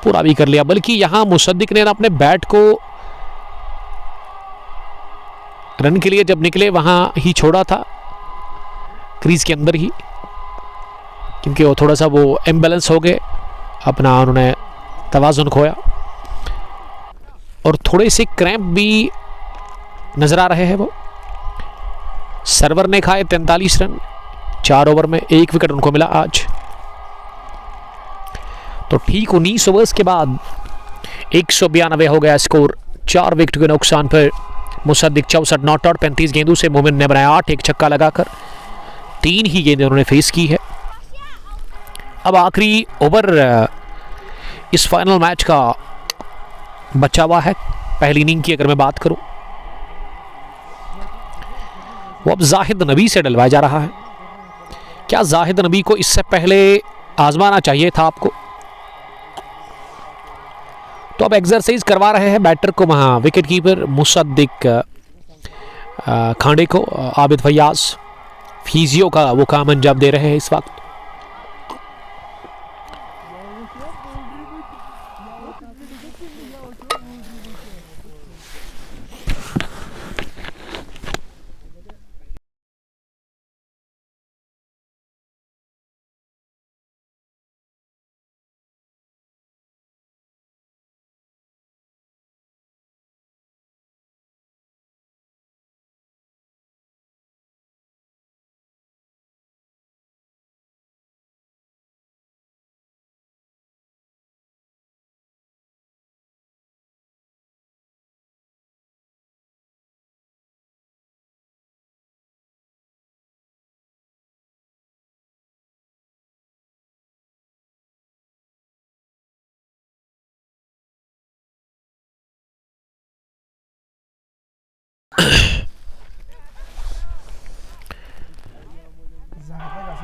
पूरा भी कर लिया। बल्कि यहां मुसद्दिक ने अपने बैट को रन के लिए जब निकले वहां ही छोड़ा था, क्रीज के अंदर ही, क्योंकि वो थोड़ा सा वो इम्बैलेंस हो गए, अपना उन्होंने तवाज़ुन खोया और थोड़े से क्रैम्प भी नजर आ रहे हैं वो। सर्वर ने खाए 43 रन 4 ओवर में, 1 विकेट उनको मिला आज। तो ठीक 19 ओवर्स के बाद 192 हो गया स्कोर 4 विकेट के नुकसान पर। मुसद्दिक 64 नॉट आउट 35 गेंदों से। मोमिन ने बनाया 8, एक छक्का लगाकर 3 ही गेंदें उन्होंने फेस की है। अब आखिरी ओवर इस फाइनल मैच का बचा हुआ है। पहली इनिंग की अगर मैं बात करूं, वो अब जाहिद नबी से डलवाया जा रहा है। क्या जाहिद नबी को इससे पहले आजमाना चाहिए था आपको? तो अब एक्सरसाइज करवा रहे हैं बैटर को वहां विकेट कीपर मुसद्दिक खांडे को। आबिद फैयाज फिजियो का वो काम अंजाम दे रहे हैं इस वक्त।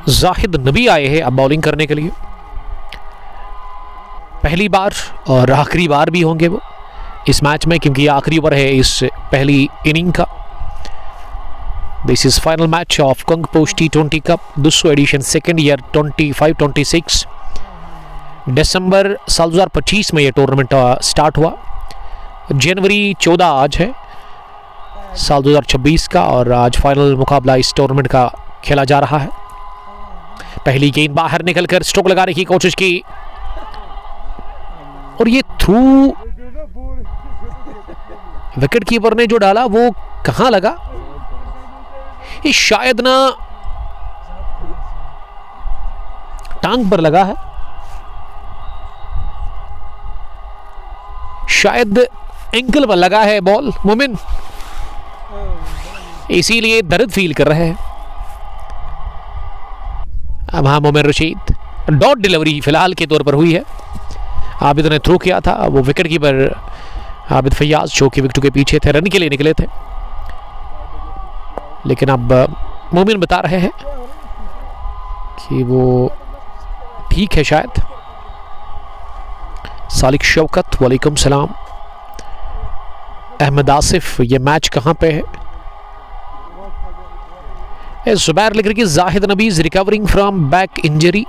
जाहिद नबी आए हैं अब बॉलिंग करने के लिए। पहली बार और आखिरी बार भी होंगे वो इस मैच में, क्योंकि आखिरी ओवर है इस पहली इनिंग का। This is final match of कंग पोस्ट T20 cup 200 edition, second year 25-26। दिसंबर साल 2025 में ये टूर्नामेंट स्टार्ट हुआ। जनवरी 14 आज है साल 2026 का, और आज फाइनल मुकाबला इस टूर्नामेंट का खेला जा रहा है। पहली गेंद बाहर निकलकर स्ट्रोक लगाने की कोशिश की, और ये थ्रू विकेट कीपर ने जो डाला वो कहां लगा, ये शायद ना टांग पर लगा है, शायद एंकल पर लगा है बॉल मोमिन, इसीलिए दर्द फील कर रहे हैं। अब हाँ मोमिन रशीद, डॉट डिलीवरी फिलहाल के तौर पर हुई है। आबिद ने थ्रो किया था, वो विकेट कीपर आबिद फैयाज जो कि विकेट के पीछे थे, रन के लिए निकले थे, लेकिन अब मोमिन बता रहे हैं कि वो ठीक है शायद। सालिक शौकत वालेकुम सलाम। अहमद आसिफ, ये मैच कहाँ पे है? जुबैर लिख रही कि जाहिद नबी is recovering from back injury,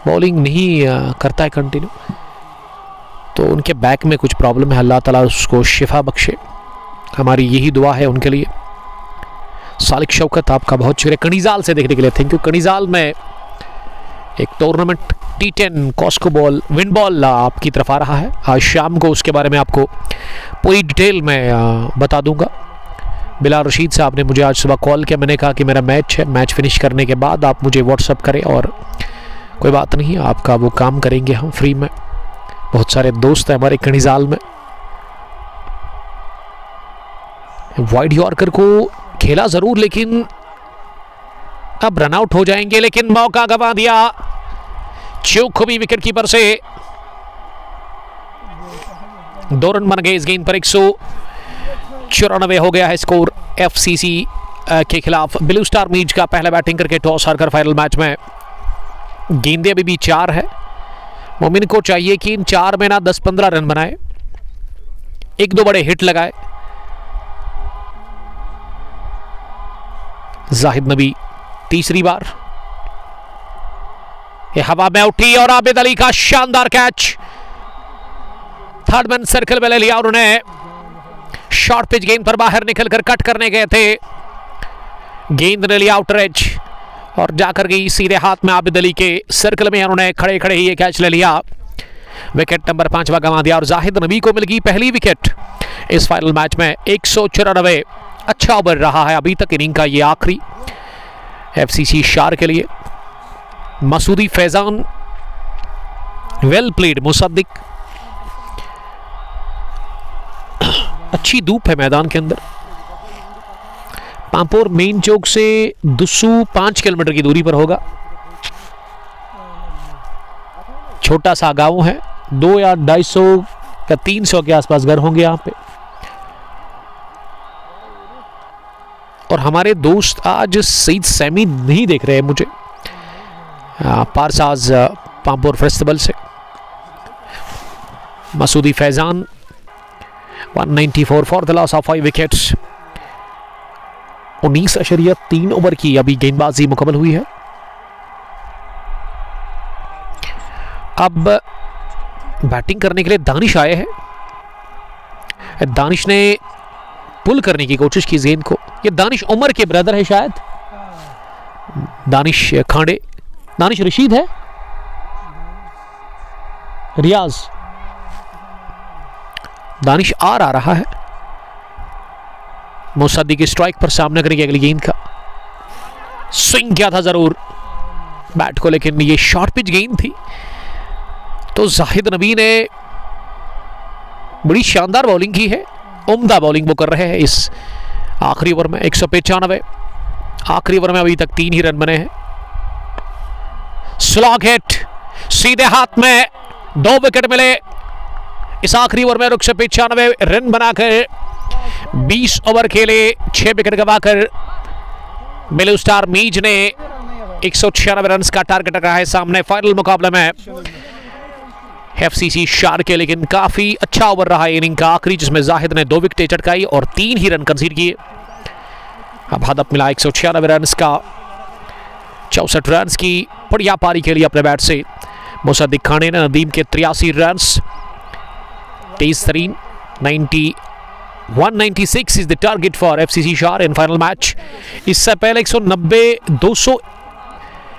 bowling नहीं करता है कंटिन्यू, तो उनके बैक में कुछ प्रॉब्लम है। अल्लाह ताला उसको शिफा बख्शे, हमारी यही दुआ है उनके लिए। सालिक शौकत आपका बहुत शुक्रिया कनीजाल से देखने के लिए, थैंक यू। कनीजाल में एक tournament T10 Cosco ball wind ball आपकी तरफ आ रहा है आज शाम को, उसके बारे में आपको पूरी डिटेल में बता दूंगा। बिलाल रशीद साहब ने मुझे आज सुबह कॉल किया, मैंने कहा कि मेरा मैच है, मैच फिनिश करने के बाद आप मुझे व्हाट्सअप करें, और कोई बात नहीं, आपका वो काम करेंगे हम फ्री में। बहुत सारे दोस्त हैं हमारे कनीजाल में। वाइड यॉर्कर को खेला जरूर, लेकिन अब रन आउट हो जाएंगे, लेकिन मौका गंवा दिया, चूक भी विकेट कीपर से। 2 रन बन गए इस गेंद पर। 194 हो गया है स्कोर FCC के खिलाफ। ब्लू स्टार मीज का पहला बैटिंग करके टॉस हारकर फाइनल मैच में। गेंदें अभी भी 4 है। मोमिन को चाहिए कि इन 4 में ना 10-15 रन बनाए, 1-2 बड़े हिट लगाए। जाहिद नबी तीसरी बार, ये हवा में उठी और आबिद अली का शानदार कैच, थर्ड मैन सर्कल में ले लिया उन्होंने। शॉर्ट पिच गेंद पर बाहर निकलकर कट करने गए थे, गेंद ने लिया आउटर एज और जाकर गई सीधे हाथ में आबिद अली के सर्कल में। उन्होंने खड़े खड़े ही ये कैच ले लिया, विकेट नंबर 5वां गंवा दिया और जाहिद नबी को मिल गई पहली विकेट इस फाइनल मैच में। 194 अच्छा ओवर रहा है अभी तक इनिंग का ये आखिरी FCC शार के लिए। Masoodi Faizan, well played Mossadegh. अच्छी धूप है मैदान के अंदर। पांपोर मेन चौक से दुस्सू 5 किलोमीटर की दूरी पर होगा। छोटा सा गांव है, 2 या 250 या 300 के आसपास घर होंगे यहाँ पे। और हमारे दोस्त आज सईद सैमी नहीं देख रहे हैं मुझे, पारसाज पांपोर फेस्टिवल से। Masoodi Faizan 194 for the loss of 5 wickets. 19.3 over की अभी गेंदबाजी मुकम्मल हुई है। अब बैटिंग करने के लिए दानिश आए हैं। दानिश ने पुल करने की कोशिश की गेंद को। ये दानिश उमर के ब्रदर है शायद, दानिश खांडे। दानिश रशीद है, रियाज। दानिश आर आ रहा है। मुसद्दी की स्ट्राइक पर सामना करेगी अगली गेंद का। स्विंग किया था जरूर बैट को, लेकिन ये शॉर्ट पिच गेंद थी। तो जाहिद नबी ने बड़ी शानदार बॉलिंग की है, उम्दा बॉलिंग वो कर रहे हैं इस आखिरी ओवर में। 195 आखिरी ओवर में अभी तक 3 ही रन बने हैं। स्लॉग हिट सीधे हाथ में, 2 विकेट मिले इस आखिरी ओवर में। 195 रन बनाकर 20 ओवर खेले, 6 विकेट गंवाकर ब्लू स्टार मीज ने 196 रन का टारगेट रखा है सामने फाइनल मुकाबले में एफसीसी शार के। लेकिन काफी अच्छा ओवर रहा इनिंग का आखिरी, जिसमें जाहिद ने 2 विकेटें चटकाई और 3 ही रन कंसीड किए। अब हदफ मिला 196 रन का। 64 रन की बढ़िया पारी खेली अपने बैट से मुसद्दी खाने ने। नदीम के 83 रन, 23 तरीन 196 is the target for FCC शार इन फाइनल मैच। इससे पहले 190, 200,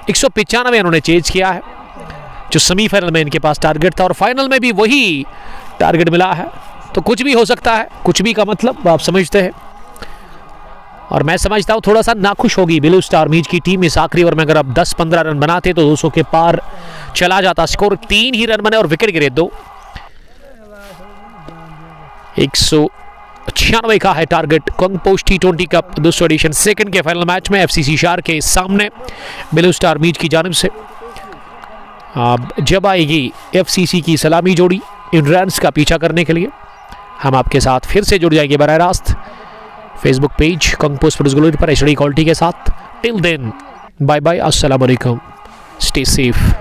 195 इन्होंने चेज किया है, जो सेमीफाइनल में इनके पास टारगेट था, और फाइनल में भी वही टारगेट मिला है। तो कुछ भी हो सकता है, कुछ भी का मतलब आप समझते हैं। और मैं समझता हूं थोड़ा सा नाखुश होगी ब्लू स्टार मीज की टीम इस आखिरी ओवर में। अगर अब 10-15 रन बनाते तो 200 के पार चला जाता। स्कोर 3 ही रन बने और विकेट गिरे 2। 196 का है टारगेट कंग पोस्ट T20 कप 200 एडिशन सेकंड के फाइनल मैच में एफसीसी शार के सामने ब्लू स्टार मीज की जानिब से। अब जब आएगी एफसीसी की सलामी जोड़ी इन रन्स का पीछा करने के लिए, हम आपके साथ फिर से जुड़ जाएंगे बराह रास्त Facebook page Kang post sports glory पर HD क्वालिटी के साथ। टिल देन बाय बाय, अस्सलाम वालेकुम, स्टे सेफ।